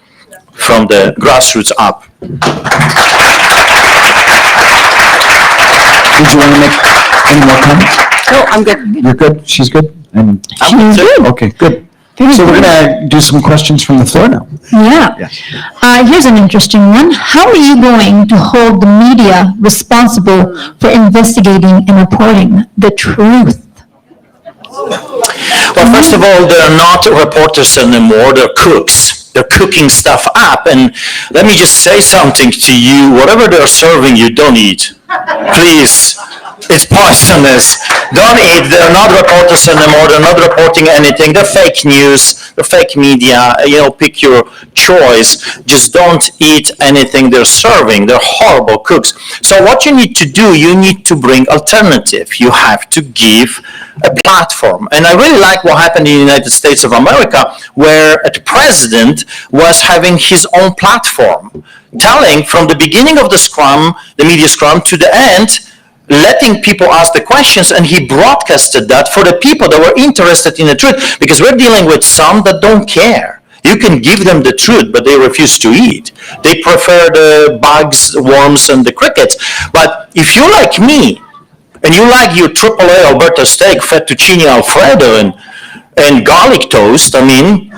S3: grassroots up.
S1: Did you want to make any more comments?
S2: No, I'm good.
S1: You're good? She's good? And
S4: She's good.
S1: Okay, good. So we're going to do some questions from the floor now.
S4: Yeah. Here's an interesting one. How are you going to hold the media responsible for investigating and reporting the truth?
S3: Well, first of all, they're not reporters anymore. They're cooks. They're cooking stuff up. And let me just say something to you. Whatever they're serving you, don't eat. Please. It's poisonous. Don't eat. They're not reporters anymore. They're not reporting anything. They're fake news. They're fake media. Pick your choice. Just don't eat anything they're serving. They're horrible cooks. So what you need to do, you need to bring alternative. You have to give a platform. And I really like what happened in the United States of America, where the president was having his own platform, telling from the beginning of the media scrum, to the end, letting people ask the questions, and he broadcasted that for the people that were interested in the truth, because we're dealing with some that don't care. You can give them the truth, but they refuse to eat. They prefer the bugs, worms, and the crickets. But if you're like me, and you like your AAA Alberta steak, fettuccine Alfredo, and garlic toast, then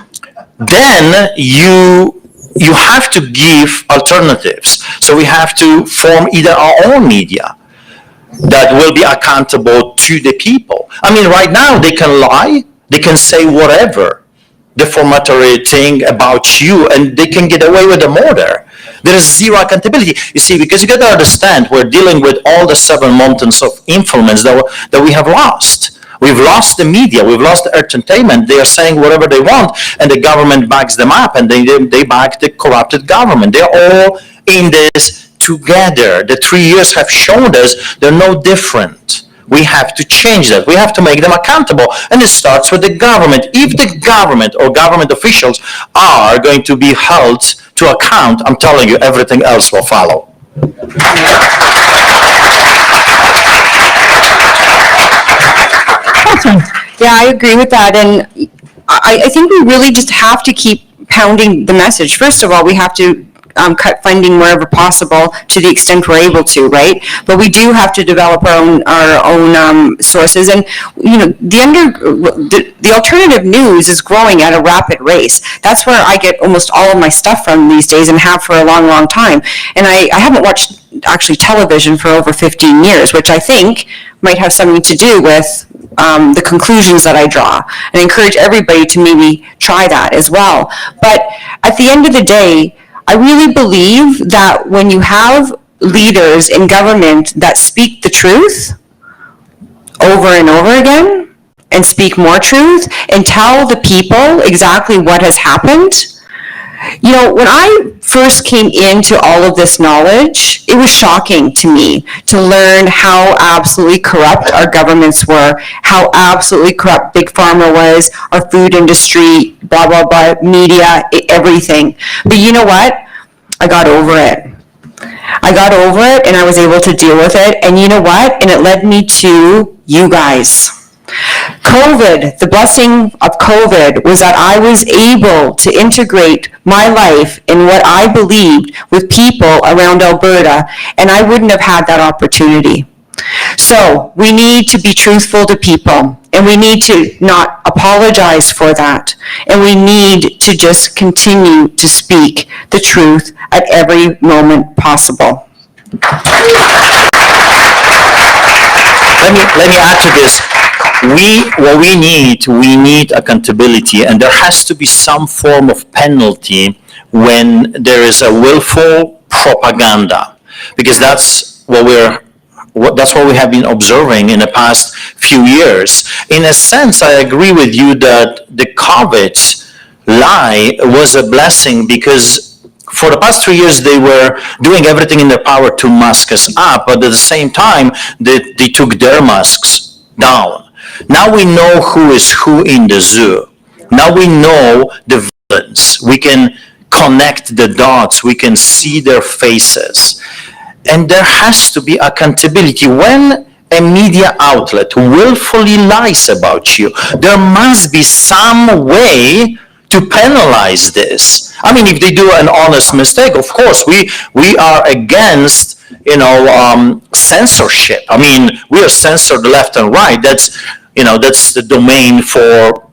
S3: you have to give alternatives. So we have to form either our own media that will be accountable to the people. Right now they can lie, they can say whatever defamatory thing about you, and they can get away with the murder. There is zero accountability. You see, because you got to understand, we're dealing with all the 7 mountains of influence that we have lost. We've lost the media, we've lost the entertainment. They are saying whatever they want, and the government backs them up, and they back the corrupted government. They're all in this together. The 3 years have shown us they're no different. We have to change that. We have to make them accountable. And it starts with the government. If the government or government officials are going to be held to account, I'm telling you, everything else will follow.
S2: Yeah, I agree with that. And I think we really just have to keep pounding the message. First of all, we have to cut funding wherever possible to the extent we're able to, right? But we do have to develop our own sources. And the alternative news is growing at a rapid race. That's where I get almost all of my stuff from these days, and have for a long, long time. And I haven't watched actually television for over 15 years, which I think might have something to do with the conclusions that I draw. And I encourage everybody to maybe try that as well. But at the end of the day, I really believe that when you have leaders in government that speak the truth over and over again, and speak more truth, and tell the people exactly what has happened. When I first came into all of this knowledge, it was shocking to me to learn how absolutely corrupt our governments were, how absolutely corrupt Big Pharma was, our food industry, blah, blah, blah, media, everything. But you know what? I got over it. And I was able to deal with it. And you know what? And it led me to you guys. COVID, the blessing of COVID was that I was able to integrate my life in what I believed with people around Alberta, and I wouldn't have had that opportunity. So we need to be truthful to people, and we need to not apologize for that, and we need to just continue to speak the truth at every moment possible.
S3: Let me add to this. we need accountability, and there has to be some form of penalty when there is a willful propaganda, because that's what we have been observing in the past few years. In a sense, I agree with you that the COVID lie was a blessing, because for the past 3 years they were doing everything in their power to mask us up, but at the same time they took their masks down. Now we know who is who in the zoo. Now we know the villains. We can connect the dots. We can see their faces. And there has to be accountability. When a media outlet willfully lies about you, there must be some way to penalize this. I mean, if they do an honest mistake, of course, we are against, censorship. I mean, we are censored left and right. That's the domain for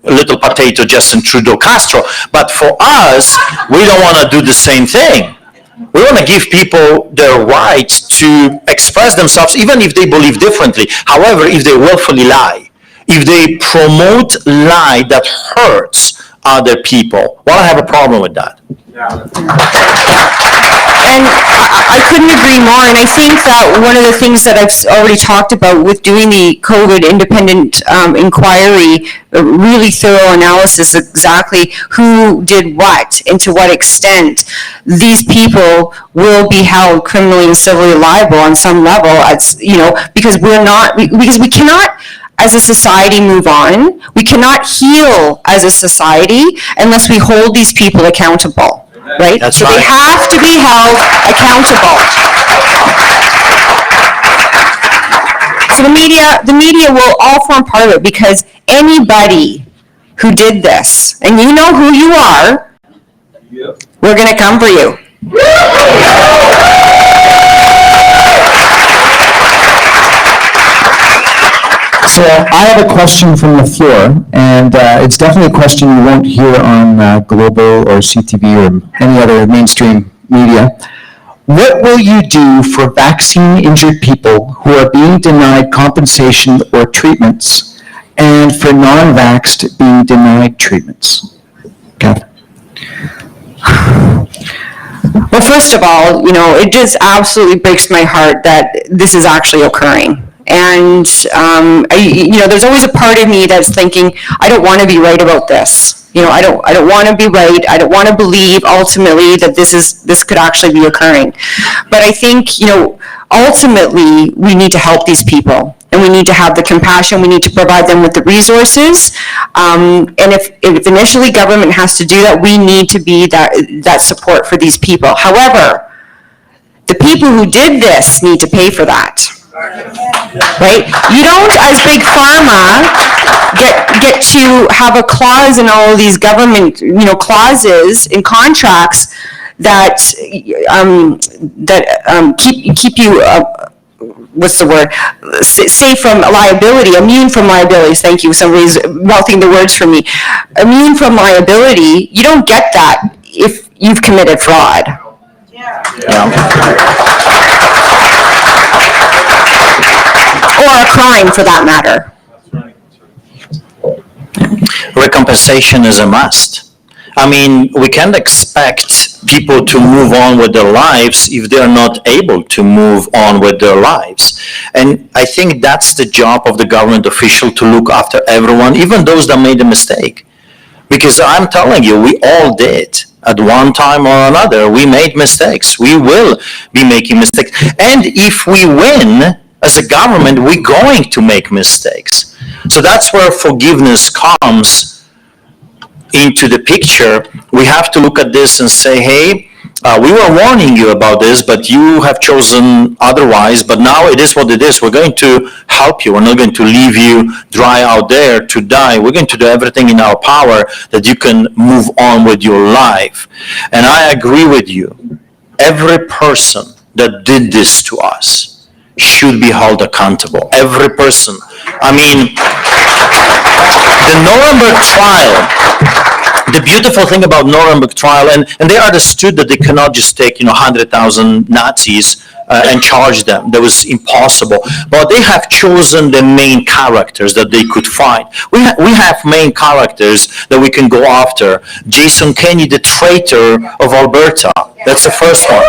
S3: little potato Justin Trudeau Castro. But for us, we don't want to do the same thing. We want to give people their right to express themselves, even if they believe differently. However, if they willfully lie, if they promote lie that hurts other people, well, I have a problem with that.
S2: And I couldn't agree more. And I think that one of the things that I've already talked about with doing the COVID independent inquiry, a really thorough analysis exactly who did what and to what extent, these people will be held criminally and civilly liable on some level. Because we cannot, as a society, move on. We cannot heal as a society unless we hold these people accountable. Right?
S3: That's
S2: so
S3: right.
S2: They have to be held accountable. So the media will all form part of it, because anybody who did this, and you know who you are, we're going to come for you.
S1: So I have a question from the floor, and it's definitely a question you won't hear on Global or CTV or any other mainstream media. What will you do for vaccine-injured people who are being denied compensation or treatments, and for non-vaxxed being denied treatments? Catherine.
S2: Well, first of all, it just absolutely breaks my heart that this is actually occurring. And, there's always a part of me that's thinking, I don't want to be right about this. I don't want to be right. I don't want to believe ultimately that this could actually be occurring. But I think, ultimately we need to help these people, and we need to have the compassion. We need to provide them with the resources. And if initially government has to do that, we need to be that support for these people. However, the people who did this need to pay for that. Right? You don't, as Big Pharma, get to have a clause in all of these government, clauses in contracts that keep you, what's the word? Safe from liability, immune from liabilities. Thank you. Somebody's mouthing the words for me. Immune from liability. You don't get that if you've committed fraud. Or a crime, for that matter.
S3: Recompensation is a must. I mean, we can't expect people to move on with their lives if they're not able to move on with their lives. And I think that's the job of the government official, to look after everyone, even those that made a mistake. Because I'm telling you, we all did. At one time or another, we made mistakes. We will be making mistakes. And if we win, as a government, we're going to make mistakes. So that's where forgiveness comes into the picture. We have to look at this and say, hey, we were warning you about this, but you have chosen otherwise, but now it is what it is. We're going to help you. We're not going to leave you dry out there to die. We're going to do everything in our power that you can move on with your life. And I agree with you. Every person that did this to us should be held accountable. Every person. I mean, the Nuremberg trial, the beautiful thing about Nuremberg trial, and they understood that they cannot just take, 100,000 Nazis and charge them. That was impossible. But they have chosen the main characters that they could find. We have main characters that we can go after. Jason Kenney, the traitor of Alberta. That's the first one.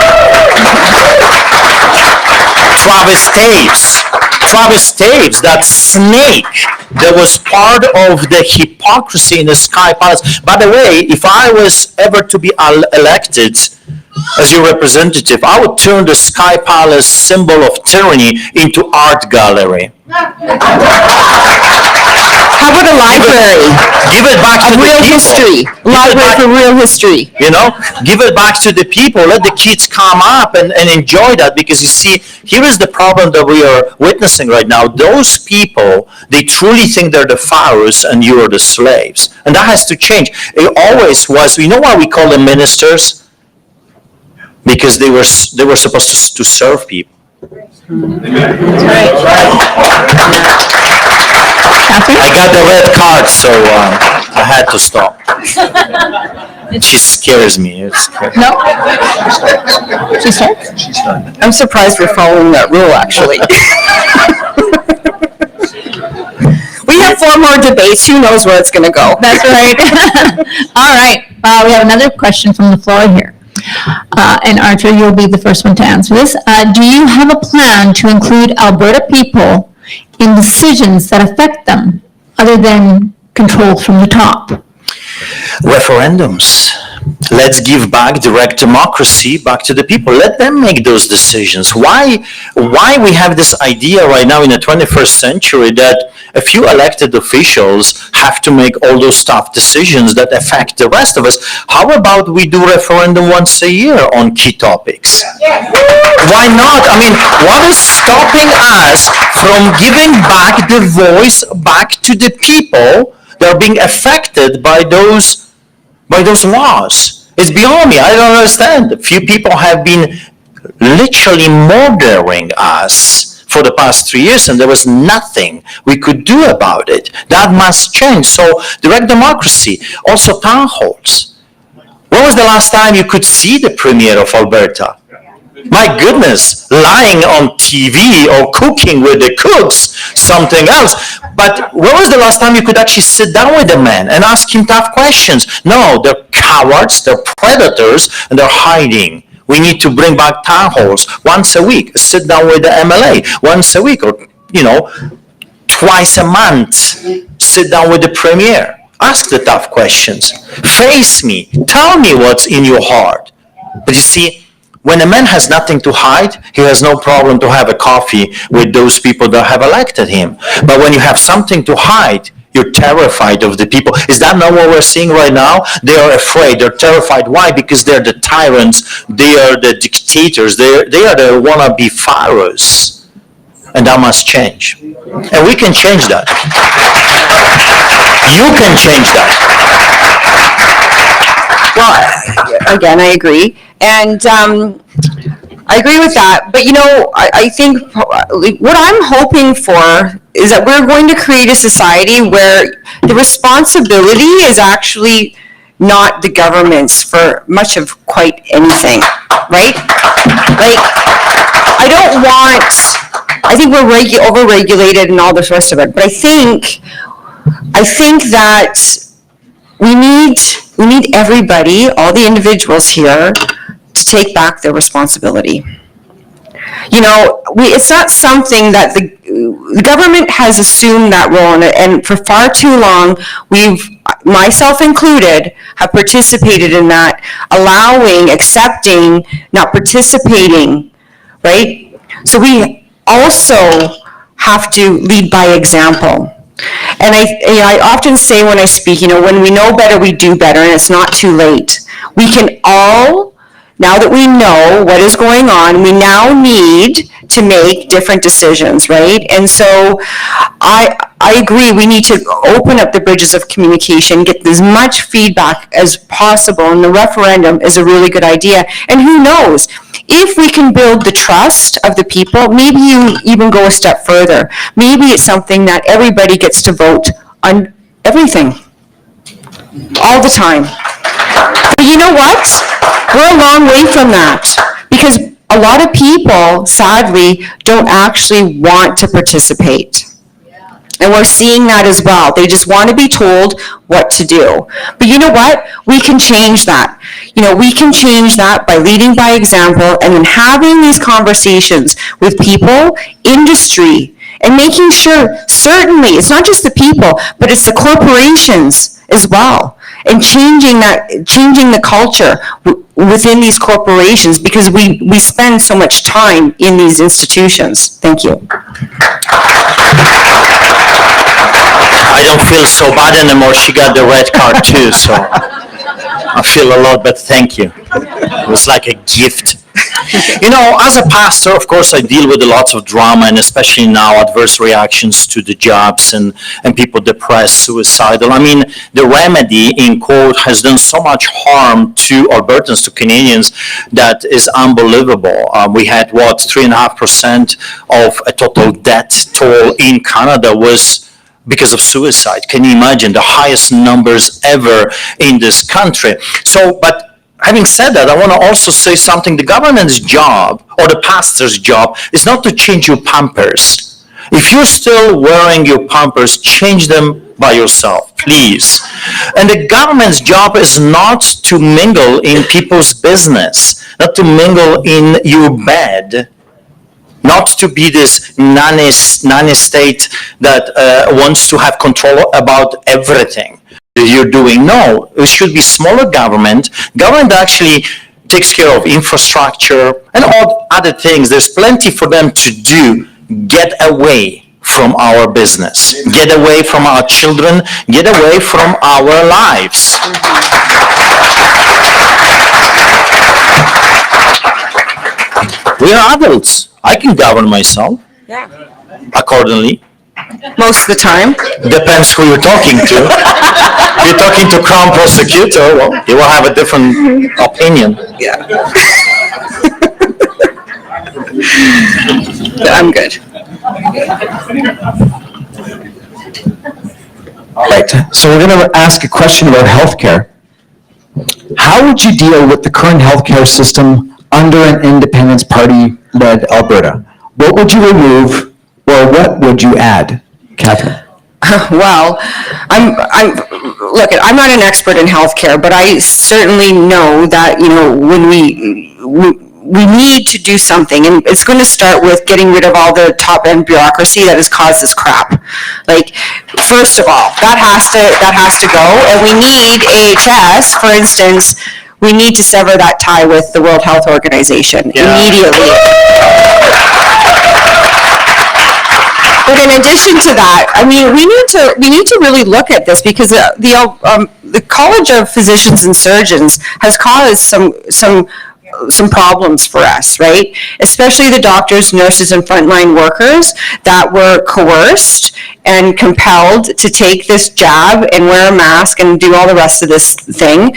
S3: Travis Taves, that snake that was part of the hypocrisy in the Sky Palace. By the way, if I was ever to be elected as your representative, I would turn the Sky Palace symbol of tyranny into art gallery.
S2: How about a library?
S3: Give it back to the
S2: Real
S3: people.
S2: history. Library for real history.
S3: You know, give it back to the people. Let the kids come up and enjoy that, because you see, here is the problem that we are witnessing right now. Those people, they truly think they're the pharaohs and you are the slaves. And that has to change. It always was. You know why we call them ministers? Because they were supposed to serve people. I got the red card, so I had to stop. She scares me. It's scary.
S4: No? She starts?
S2: I'm surprised we're following that rule, actually. We have 4 more debates. Who knows where it's going to go?
S4: That's right. All right. We have another question from the floor here. And Archer, you'll be the first one to answer this. Do you have a plan to include Alberta people in decisions that affect them, other than control from the top?
S3: Referendums. Let's give back direct democracy back to the people. Let them make those decisions. Why we have this idea right now in the 21st century that a few elected officials have to make all those tough decisions that affect the rest of us? How about we do referendum once a year on key topics? Why not? I mean, what is stopping us from giving back the voice back to the people that are being affected by those laws? It's beyond me. I don't understand. A few people have been literally murdering us for the past 3 years, and there was nothing we could do about it. That must change. So direct democracy, also town halls. When was the last time you could see the Premier of Alberta? My goodness, lying on TV or cooking with the cooks, something else. But when was the last time you could actually sit down with a man and ask him tough questions? No, they're cowards, they're predators, and they're hiding. We need to bring back town halls once a week, sit down with the MLA once a week, or, twice a month, sit down with the Premier. Ask the tough questions. Face me. Tell me what's in your heart. But you see, when a man has nothing to hide, he has no problem to have a coffee with those people that have elected him. But when you have something to hide, you're terrified of the people. Is that not what we're seeing right now? They are afraid. They're terrified. Why? Because they're the tyrants. They are the dictators. They are the wannabe pharaohs. And that must change. And we can change that. You can change that.
S2: Well, again, I agree. And I agree with that. But, I think what I'm hoping for is that we're going to create a society where the responsibility is actually not the government's for much of quite anything, right? Like, I think we're over-regulated and all the rest of it, but I think that we need everybody, all the individuals here, to take back their responsibility. It's not something that the government has assumed that role, and for far too long, myself included, have participated in that, allowing, accepting, not participating, right? So we also have to lead by example. And I often say when I speak, when we know better, we do better, and it's not too late. We can all, now that we know what is going on, we now need to make different decisions, right? And so I agree, we need to open up the bridges of communication, get as much feedback as possible, and the referendum is a really good idea. And who knows, if we can build the trust of the people, maybe you even go a step further. Maybe it's something that everybody gets to vote on everything, all the time. But you know what? We're a long way from that, because a lot of people, sadly, don't actually want to participate. And we're seeing that as well. They just want to be told what to do. But you know what? We can change that. We can change that by leading by example and then having these conversations with people, industry, and making sure, certainly, it's not just the people, but it's the corporations as well. And changing the culture within these corporations, because we spend so much time in these institutions. Thank you.
S3: I don't feel so bad anymore. She got the red card too, so I feel a lot, but thank you. It was like a gift. As a pastor, of course, I deal with lots of drama, and especially now adverse reactions to the jobs and people depressed, suicidal. I mean, the remedy, in quote, has done so much harm to Albertans, to Canadians, that is unbelievable. We had, 3.5% of a total death toll in Canada was because of suicide. Can you imagine? The highest numbers ever in this country. But having said that, I want to also say something. The government's job, or the pastor's job, is not to change your pampers. If you're still wearing your pampers, change them by yourself, please. And the government's job is not to mingle in people's business, not to mingle in your bed, not to be this nanny state that wants to have control about everything you're doing. No, it should be smaller government. Government actually takes care of infrastructure and all other things. There's plenty for them to do. Get away from our business. Get away from our children. Get away from our lives. We are adults. I can govern myself.
S2: Yeah.
S3: Accordingly.
S2: Most of the time.
S3: Depends who you're talking to. If you're talking to Crown Prosecutor, well, he will have a different opinion.
S2: Yeah. I'm good.
S1: All right, so we're going to ask a question about healthcare. How would you deal with the current healthcare system under an Independence Party-led Alberta? What would you remove, or what would you add, Catherine?
S2: Well, I'm not an expert in healthcare, but I certainly know that, when we need to do something, and it's going to start with getting rid of all the top-end bureaucracy that has caused this crap. Like, first of all, that has to go, and we need AHS, for instance. We need to sever that tie with the World Health Organization immediately. But in addition to that, I mean, we need to really look at this, because the College of Physicians and Surgeons has caused some problems for us, right? Especially the doctors, nurses, and frontline workers that were coerced and compelled to take this jab and wear a mask and do all the rest of this thing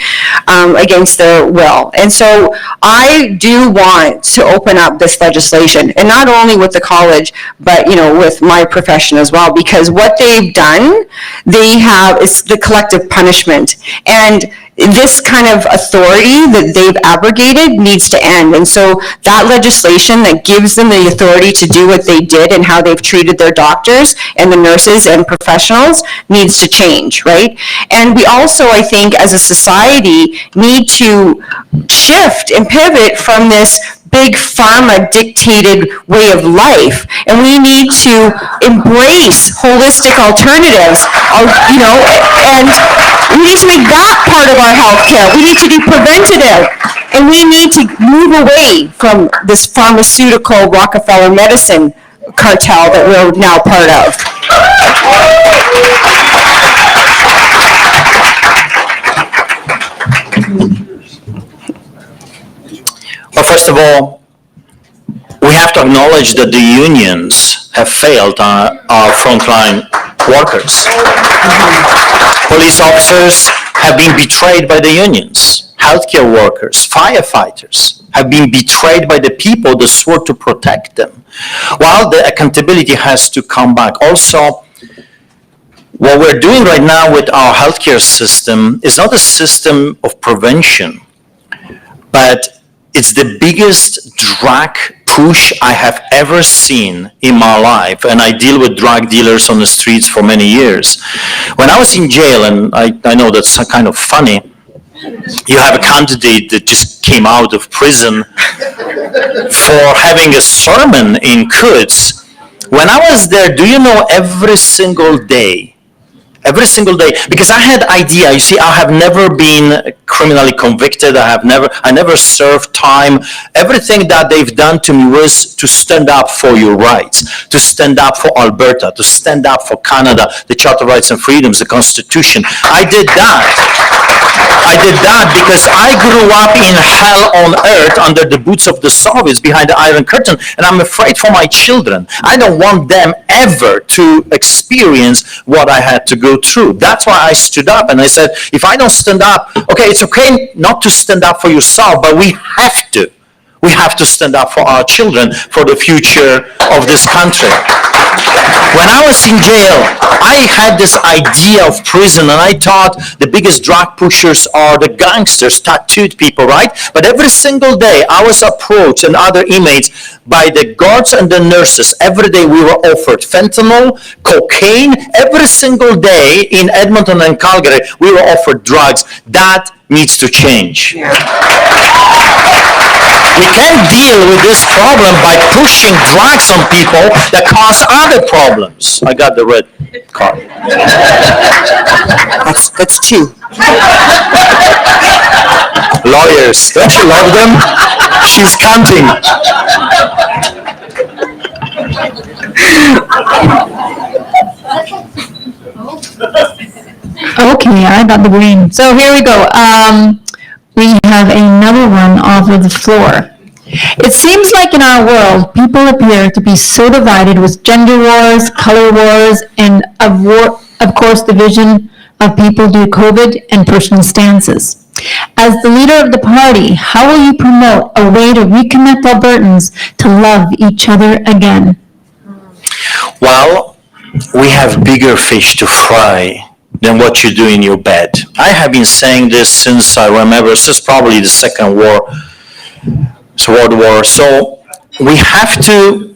S2: against their will. And so I do want to open up this legislation, and not only with the college, but with my profession as well, because what they've done, it's the collective punishment. And this kind of authority that they've abrogated needs to end. And so that legislation that gives them the authority to do what they did and how they've treated their doctors and the nurses and professionals needs to change, right? And we also, I think, as a society, need to shift and pivot from this big pharma dictated way of life, and we need to embrace holistic alternatives, and we need to make that part of our healthcare. We need to do preventative, and we need to move away from this pharmaceutical Rockefeller medicine cartel that we're now part of.
S3: Well, first of all, we have to acknowledge that the unions have failed our frontline workers. Police officers have been betrayed by the unions. Healthcare workers, firefighters have been betrayed by the people that swore to protect them. While the accountability has to come back. Also, what we're doing right now with our healthcare system is not a system of prevention, but it's the biggest drug push I have ever seen in my life, and I deal with drug dealers on the streets for many years. When I was in jail, and I know that's kind of funny, you have a candidate that just came out of prison for having a sermon in Quds. When I was there, do you know, every single day, because I had idea. You see, I have never been criminally convicted. I never served time. Everything that they've done to me was to stand up for your rights, to stand up for Alberta, to stand up for Canada, the Charter of Rights and Freedoms, the Constitution. I did that because I grew up in hell on earth under the boots of the Soviets behind the Iron Curtain, and I'm afraid for my children. I don't want them ever to experience what I had to go through. That's why I stood up and I said, if I don't stand up, okay, it's okay not to stand up for yourself, but we have to. We have to stand up for our children, for the future of this country. When I was in jail, I had this idea of prison, and I thought the biggest drug pushers are the gangsters, tattooed people, right? But every single day I was approached, and other inmates, by the guards and the nurses. Every day we were offered fentanyl, cocaine. Every single day in Edmonton and Calgary we were offered drugs. That needs to change. We can't deal with this problem by pushing drugs on people that cause other problems. I got the red card.
S2: That's two.
S3: Lawyers, don't you love them? She's counting.
S4: Okay, I got the green. So here we go. We have another one off of the floor. It seems like in our world, people appear to be so divided with gender wars, color wars, and of course, division of people due to COVID and personal stances. As the leader of the party, how will you promote a way to reconnect Albertans to love each other again?
S3: Well, we have bigger fish to fry than what you do in your bed. I have been saying this since I remember, since probably the Second World War. So we have to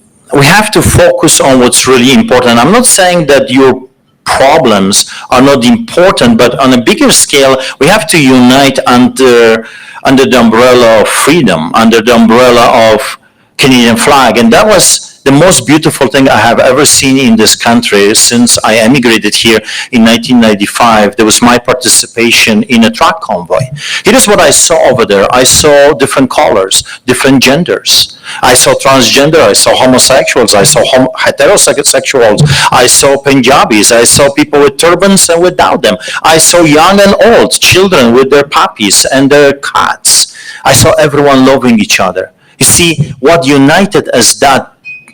S3: focus on what's really important. I'm not saying that your problems are not important, but on a bigger scale, we have to unite under the umbrella of freedom, under the umbrella of Canadian flag. And that was the most beautiful thing I have ever seen in this country since I emigrated here in 1995. There was my participation in a truck convoy. Here's what I saw over there. I saw different colors, different genders. I saw transgender, I saw homosexuals, I saw heterosexuals, I saw Punjabis, I saw people with turbans and without them. I saw young and old, children with their puppies and their cats. I saw everyone loving each other. You see, what united us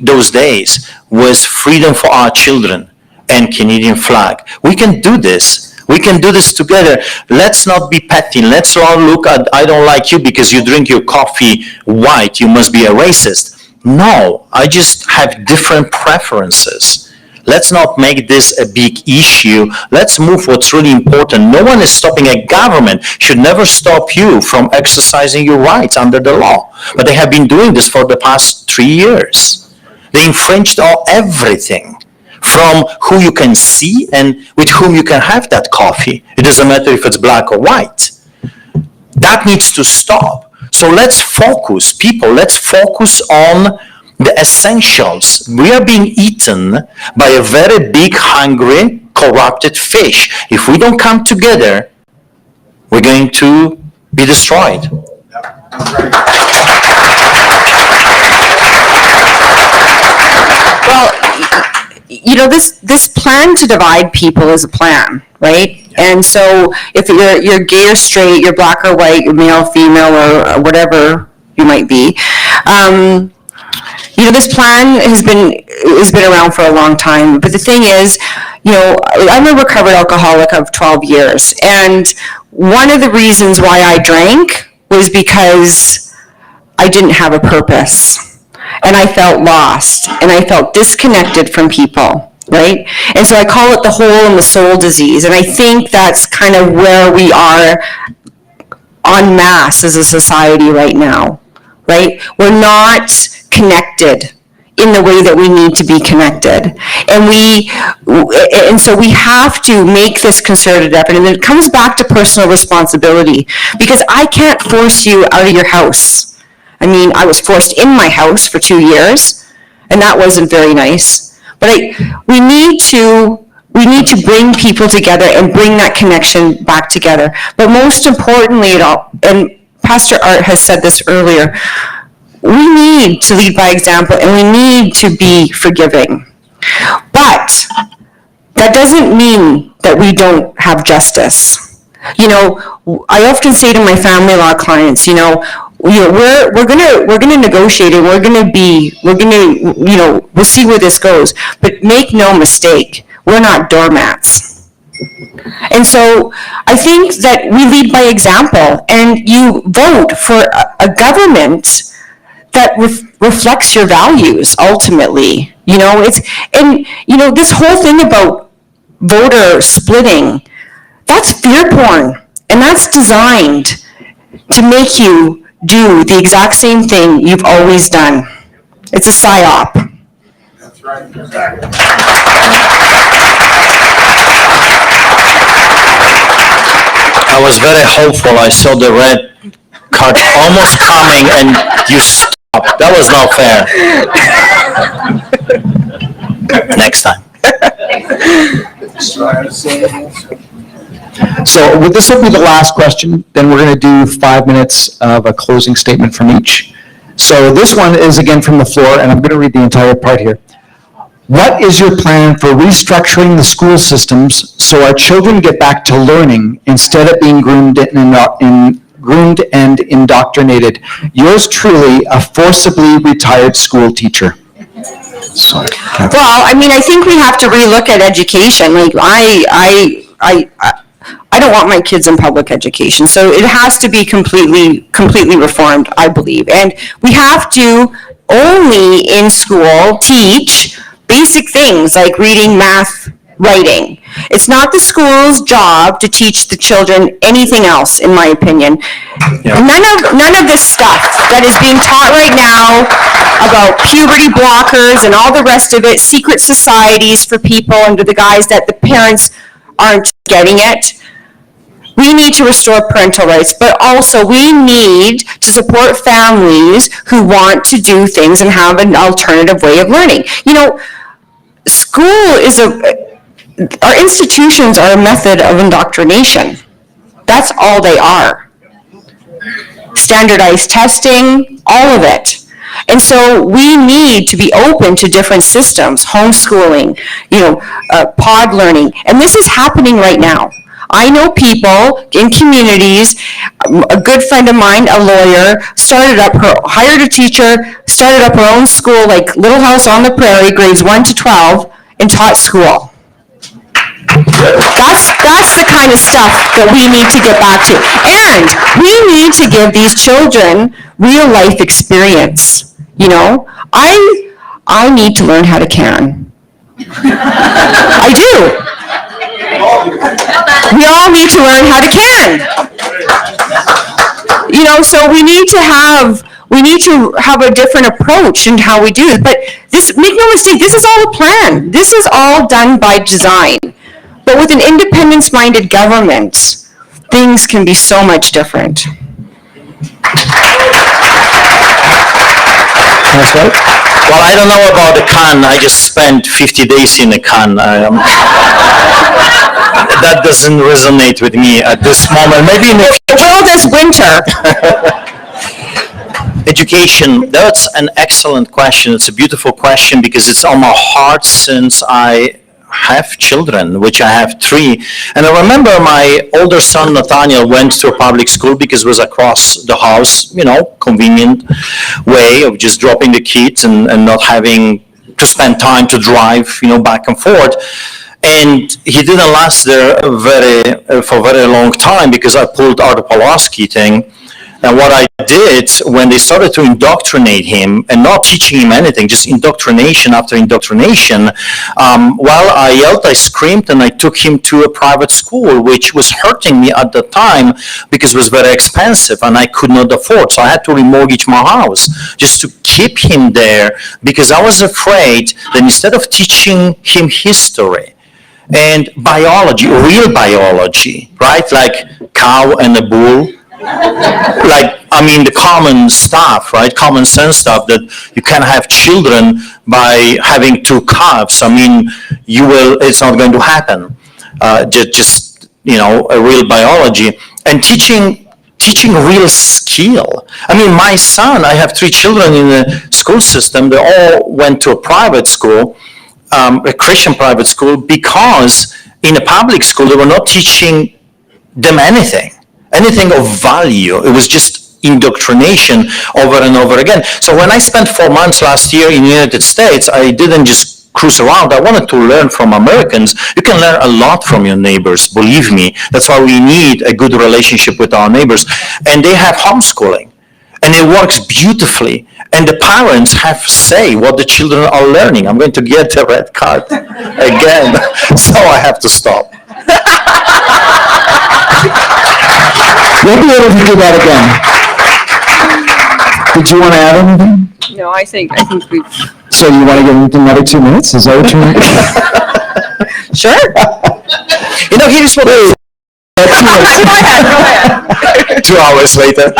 S3: those days was freedom for our children and Canadian flag. We can do this. We can do this together. Let's not be petty. Let's not look at, I don't like you because you drink your coffee white, you must be a racist. No, I just have different preferences. Let's not make this a big issue. Let's move what's really important. No one is stopping. A government should never stop you from exercising your rights under the law. But they have been doing this for the past 3 years. They infringed on everything, from who you can see and with whom you can have that coffee. It doesn't matter if it's black or white. That needs to stop. So let's focus, people, let's focus on the essentials. We are being eaten by a very big, hungry, corrupted fish. If we don't come together, we're going to be destroyed.
S2: Well, you know, this plan to divide people is a plan, right? And so if you're gay or straight, you're black or white, you're male, female, or whatever you might be, you know, this plan has been around for a long time. But the thing is, you know, I'm a recovered alcoholic of 12 years. And one of the reasons why I drank was because I didn't have a purpose. And I felt lost. And I felt disconnected from people, right? And so I call it the hole in the soul disease. And I think that's kind of where we are en masse as a society right now. right? We're not connected in the way that we need to be connected. And so we have to make this concerted effort. And it comes back to personal responsibility, because I can't force you out of your house. I mean, I was forced in my house for 2 years, and that wasn't very nice. But we need to bring people together and bring that connection back together. But most importantly, and Pastor Art has said this earlier, we need to lead by example, and we need to be forgiving. But that doesn't mean that we don't have justice. You know, I often say to my family law clients, we're gonna negotiate, and we'll see where this goes. But make no mistake, we're not doormats. And so I think that we lead by example, and you vote for a government that reflects your values ultimately. This whole thing about voter splitting, that's fear porn, and that's designed to make you do the exact same thing you've always done. It's a psyop.
S5: That's right. Exactly.
S3: I was very hopeful. I saw the red card almost coming, and you stopped. That was not fair. Next time.
S1: So this will be the last question. Then we're going to do 5 minutes of a closing statement from each. So this one is again from the floor, and I'm going to read the entire part here. What is your plan for restructuring the school systems so our children get back to learning instead of being groomed and indoctrinated? Yours truly, a forcibly retired school teacher. Sorry.
S2: Well, I mean, I think we have to relook at education. Like, I don't want my kids in public education, so it has to be completely reformed, I believe. And we have to only in school teach basic things like reading, math, writing. It's not the school's job to teach the children anything else, in my opinion. Yeah. None of this stuff that is being taught right now about puberty blockers and all the rest of it, secret societies for people under the guise that the parents aren't getting it. We need to restore parental rights, but also we need to support families who want to do things and have an alternative way of learning. School is our institutions are a method of indoctrination. That's all they are. Standardized testing, all of it. And so we need to be open to different systems, homeschooling, pod learning, and this is happening right now. I know people in communities, a good friend of mine, a lawyer, hired a teacher, started up her own school, like Little House on the Prairie, grades 1 to 12, and taught school. That's the kind of stuff that we need to get back to. And we need to give these children real life experience. I need to learn how to can. I do. We all need to learn how to can. So we need to have a different approach in how we do it. But make no mistake, this is all a plan. This is all done by design. But with an independence-minded government, things can be so much different.
S1: That's right.
S3: Well, I don't know about the can. I just spent 50 days in the can. That doesn't resonate with me at this moment. Maybe in the
S2: future. Well, this winter.
S3: Education, that's an excellent question. It's a beautiful question because it's on my heart since I have children, which I have 3. And I remember my older son, Nathaniel, went to a public school because it was across the house, convenient way of just dropping the kids and not having to spend time to drive, back and forth. And he didn't last there for a very long time because I pulled out the Pulaski thing. And what I did when they started to indoctrinate him and not teaching him anything, just indoctrination after indoctrination, I yelled, I screamed, and I took him to a private school, which was hurting me at the time because it was very expensive and I could not afford. So I had to remortgage my house just to keep him there because I was afraid that instead of teaching him history and biology, real biology, right? Like cow and a bull, the common stuff, right? Common sense stuff that you can't have children by having two calves. It's not going to happen. A real biology and teaching real skill. My son, I have 3 children in the school system. They all went to a private school, a Christian private school, because in a public school, they were not teaching them anything of value. It was just indoctrination over and over again. So when I spent 4 months last year in the United States, I didn't just cruise around. I wanted to learn from Americans. You can learn a lot from your neighbors, believe me. That's why we need a good relationship with our neighbors. And they have homeschooling, and it works beautifully. And the parents have say what the children are learning. I'm going to get a red card again, so I have to stop.
S1: You'll be able to do that again. Did you want to add anything?
S2: No, I think we've.
S1: So you want to give him another 2 minutes? Is that what you want?
S2: Sure.
S3: Here's what
S2: Go ahead.
S3: 2 hours later.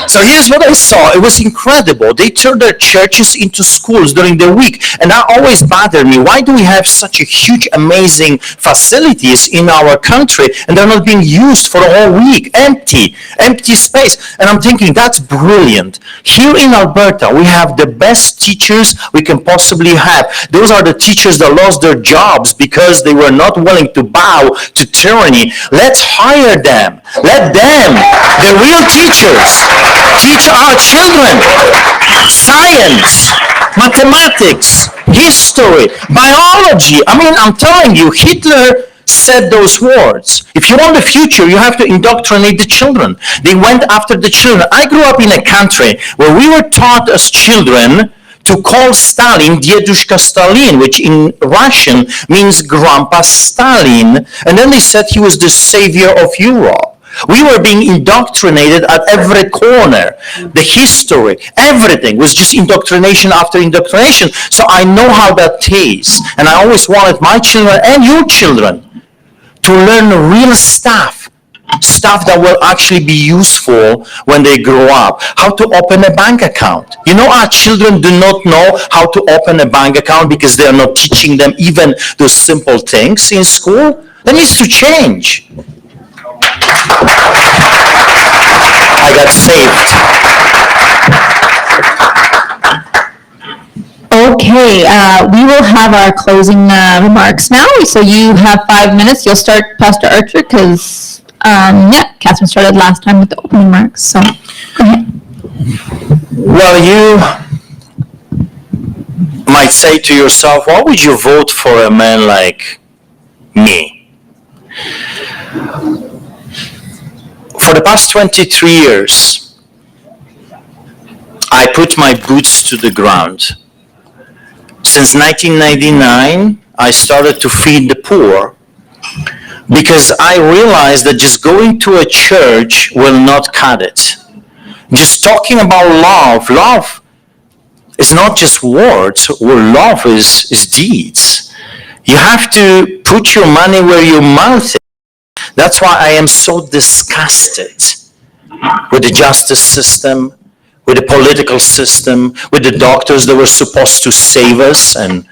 S3: So here's what I saw. It was incredible. They turned their churches into schools during the week. And that always bothered me. Why do we have such a huge, amazing facilities in our country and they're not being used for a whole week? Empty space. And I'm thinking, that's brilliant. Here in Alberta, we have the best teachers we can possibly have. Those are the teachers that lost their jobs because they were not willing to bow to tyranny. Let's hire them. Let them, the real teachers, teach our children science, mathematics, history, biology. I'm telling you, Hitler said those words. If you want the future, you have to indoctrinate the children. They went after the children. I grew up in a country where we were taught as children to call Stalin Dedushka Stalin, which in Russian means Grandpa Stalin. And then they said he was the savior of Europe. We were being indoctrinated at every corner. The history, everything was just indoctrination after indoctrination. So I know how that tastes. And I always wanted my children and your children to learn real stuff that will actually be useful when they grow up. How to open a bank account. Our children do not know how to open a bank account because they are not teaching them even those simple things in school. That needs to change. I got saved.
S4: Okay, we will have our closing remarks now. So you have 5 minutes. You'll start, Pastor Archer, because, Catherine started last time with the opening remarks. So, go ahead.
S3: Well, you might say to yourself, why would you vote for a man like me? For the past 23 years, I put my boots to the ground. Since 1999, I started to feed the poor because I realized that just going to a church will not cut it. Just talking about love is not just words, love is deeds. You have to put your money where your mouth is. That's why I am so disgusted with the justice system, with the political system, with the doctors that were supposed to save us and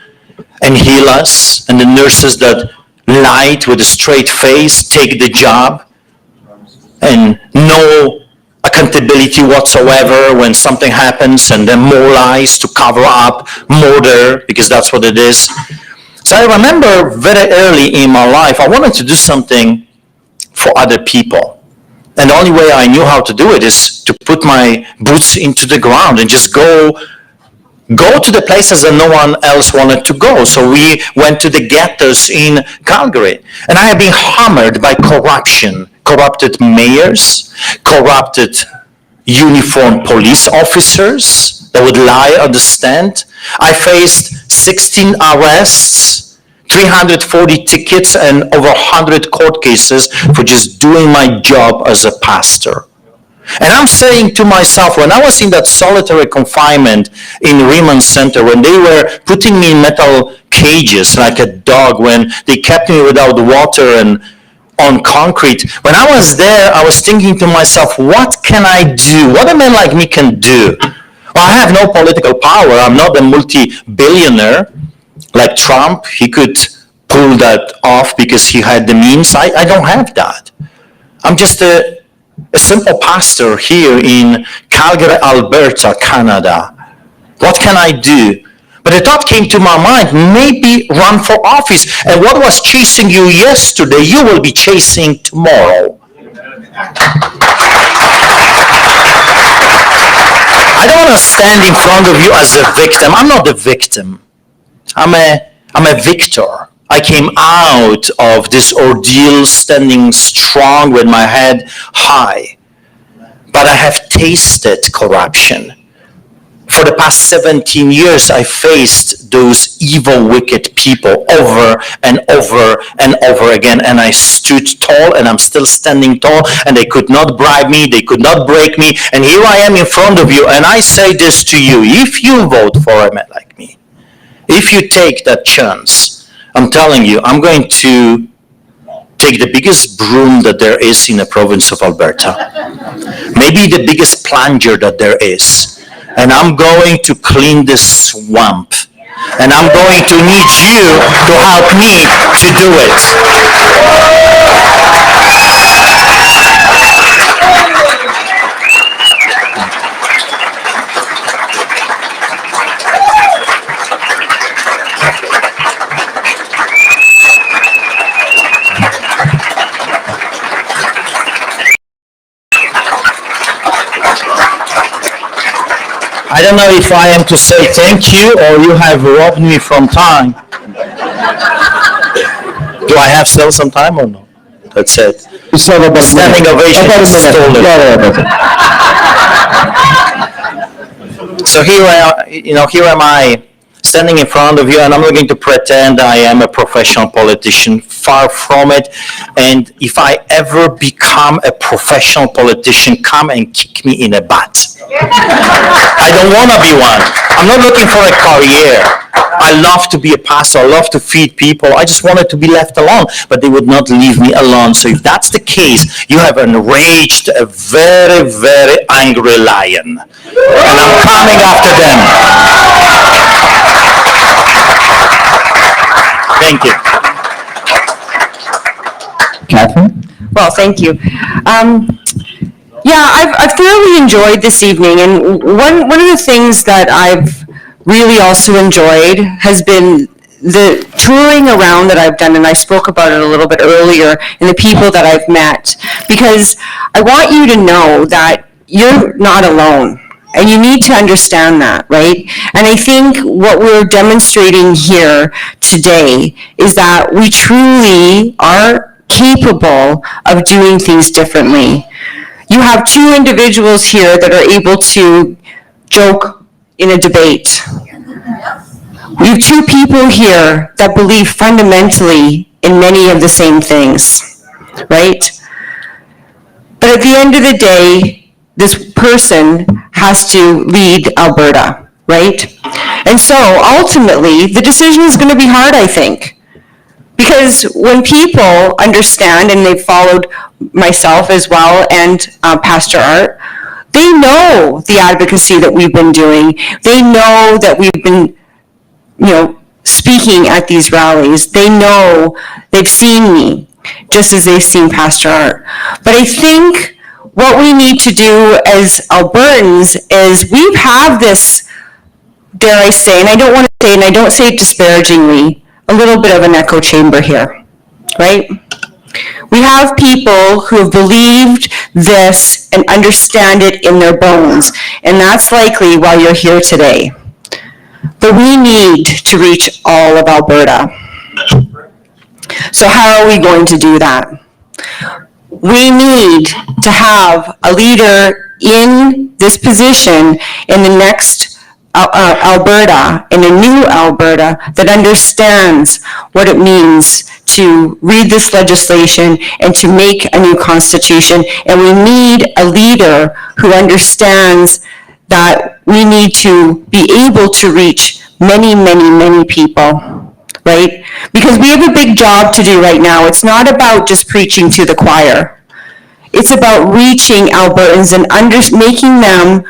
S3: heal us, and the nurses that lied with a straight face, take the job, and no accountability whatsoever when something happens, and then more lies to cover up murder, because that's what it is. So I remember very early in my life, I wanted to do something for other people. And the only way I knew how to do it is to put my boots into the ground and just go to the places that no one else wanted to go. So we went to the ghettos in Calgary. And I have been hammered by corruption, corrupted mayors, corrupted uniformed police officers that would lie on the stand. I faced 16 arrests, 340 tickets, and over 100 court cases for just doing my job as a pastor. And I'm saying to myself, when I was in that solitary confinement in Remand Center, when they were putting me in metal cages like a dog, when they kept me without water and on concrete, when I was there, I was thinking to myself, what can I do? What a man like me can do? Well, I have no political power. I'm not a multi-billionaire like Trump. He could pull that off because he had the means. I don't have that. I'm just a simple pastor here in Calgary, Alberta, Canada. What can I do? But a thought came to my mind, maybe run for office. And what was chasing you yesterday, you will be chasing tomorrow. I don't want to stand in front of you as a victim. I'm not a victim. I'm a victor. I came out of this ordeal standing strong with my head high. But I have tasted corruption. For the past 17 years, I faced those evil, wicked people over and over and over again. And I stood tall, and I'm still standing tall, and they could not bribe me, they could not break me. And here I am in front of you, and I say this to you. If you vote for a man like me, if you take that chance, I'm telling you, I'm going to take the biggest broom that there is in the province of Alberta, maybe the biggest plunger that there is, and I'm going to clean this swamp, and I'm going to need you to help me to do it. I don't know if I am to say thank you or you have robbed me from time. Do I have still some time or no? That's it. Standing ovation stolen. So here am I standing in front of you, and I'm not going to pretend I am a professional politician. Far from it. And if I ever become a professional politician, come and kick me in the butt. I don't want to be one. I'm not looking for a career. I love to be a pastor. I love to feed people. I just wanted to be left alone, but they would not leave me alone. So if that's the case, you have enraged a very, very angry lion. And I'm coming after them. Thank you.
S1: Catherine?
S2: Well, thank you. Yeah, I've thoroughly enjoyed this evening, and one of the things that I've really also enjoyed has been the touring around that I've done, and I spoke about it a little bit earlier, and the people that I've met, because I want you to know that you're not alone. And you need to understand that, right? And I think what we're demonstrating here today is that we truly are capable of doing things differently. You have two individuals here that are able to joke in a debate. We have two people here that believe fundamentally in many of the same things, right? But at the end of the day, this person has to lead Alberta, right? And so ultimately, the decision is going to be hard, I think. Because when people understand, and they've followed myself as well and Pastor Art, they know the advocacy that we've been doing. They know that we've been, speaking at these rallies. They know, they've seen me, just as they've seen Pastor Art. But I think what we need to do as Albertans is we have this, dare I say, and I don't want to say, and I don't say it disparagingly, a little bit of an echo chamber here, right? We have people who have believed this and understand it in their bones, and that's likely why you're here today. But we need to reach all of Alberta. So how are we going to do that? We need to have a leader in this position in the next Alberta, in a new Alberta, that understands what it means to read this legislation and to make a new constitution. And we need a leader who understands that we need to be able to reach many, many, many people, right? Because we have a big job to do right now. It's not about just preaching to the choir. It's about reaching Albertans and making them,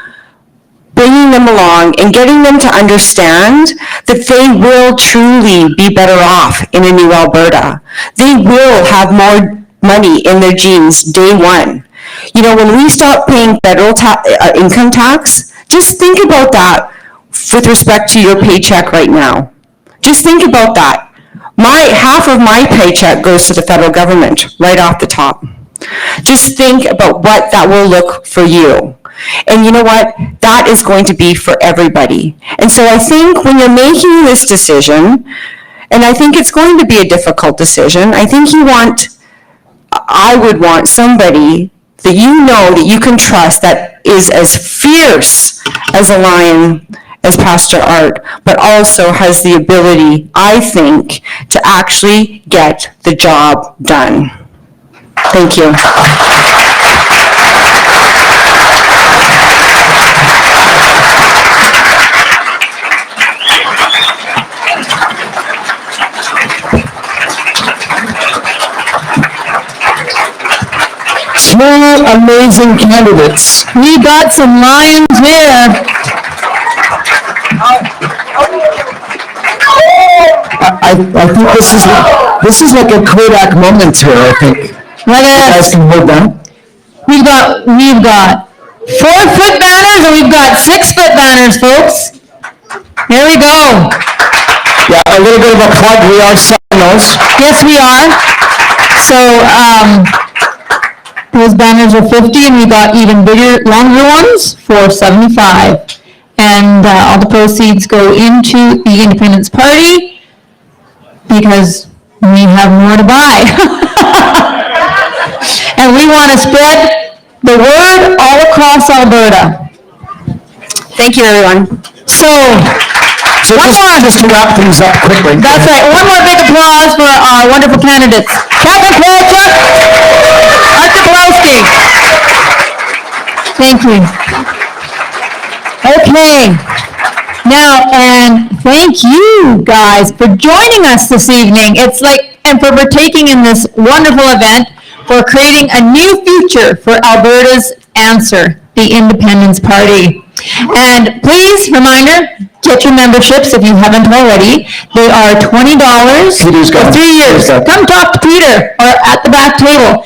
S2: bringing them along and getting them to understand that they will truly be better off in a new Alberta. They will have more money in their jeans day one. You know, when we stop paying federal income tax, just think about that with respect to your paycheck right now. Just think about that. Half of my paycheck goes to the federal government right off the top. Just think about what that will look for you. And you know what? That is going to be for everybody. And so I think when you're making this decision, and I think it's going to be a difficult decision, I think I would want somebody that you know that you can trust, that is as fierce as a lion as Pastor Art, but also has the ability, I think, to actually get the job done. Thank you.
S1: Small, amazing candidates.
S4: We got some lions here.
S1: I think this is like a Kodak moment here, I think.
S4: Look
S1: You
S4: at
S1: guys
S4: this.
S1: can hold down.
S4: We've got 4-foot banners and we've got 6-foot banners, folks. Here we go.
S1: Yeah, a little bit of a plug, we are selling those.
S4: Yes, we are. So, those banners are 50 and we got even bigger, longer ones for 75. And all the proceeds go into the Independence Party because we have more to buy. And we want to spread the word all across Alberta.
S2: Thank you, everyone.
S4: So,
S1: Just to wrap things up quickly.
S4: that's right. One more big applause for our wonderful candidates. Captain Clocher, Arthur Pulowski. Thank you. Okay. Now, and thank you guys for joining us this evening. And for partaking in this wonderful event, for creating a new future for Alberta's answer, the Independence Party. And please, reminder, get your memberships if you haven't already. They are $20
S1: Peter's
S4: for
S1: got
S4: 3 years.
S1: Peter's got-
S4: Come talk to Peter or at the back table.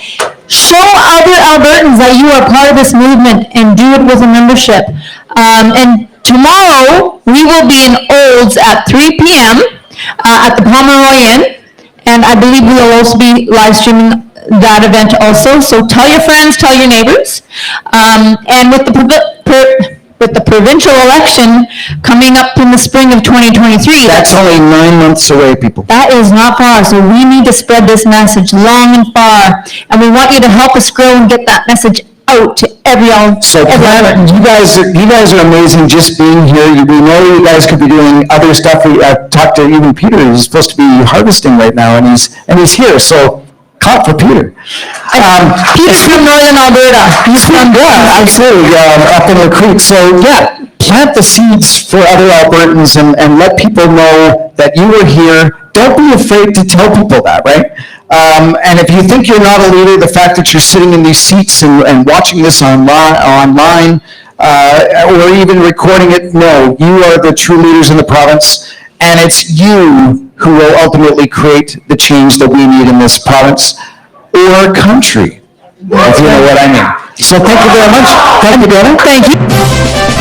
S4: Show other Albertans that you are part of this movement and do it with a membership. And tomorrow, we will be in Olds at 3 p.m. At the Pomeroy Inn. And I believe we will also be live streaming that event also. So tell your friends, tell your neighbors. And with the provincial election coming up in the spring of 2023.
S1: That's only 9 months away, people.
S4: That is not far, so we need to spread this message long and far. And we want you to help us grow and get that message out to every
S1: So
S4: Albertan.
S1: you guys are amazing just being here. We know you guys could be doing other stuff. We talked to even Peter, who's supposed to be harvesting right now, and he's here, so clap for Peter.
S4: Peter's from Northern Alberta.
S1: He's from, yeah, absolutely, up in the creek. So, yeah, plant the seeds for other Albertans and let people know that you were here. Don't be afraid to tell people that, right? And if you think you're not a leader, the fact that you're sitting in these seats and watching this online or even recording it, no, you are the true leaders in the province, and it's you who will ultimately create the change that we need in this province or country, if you know what I mean. So thank you very much. Thank you, Dana.
S4: Thank you.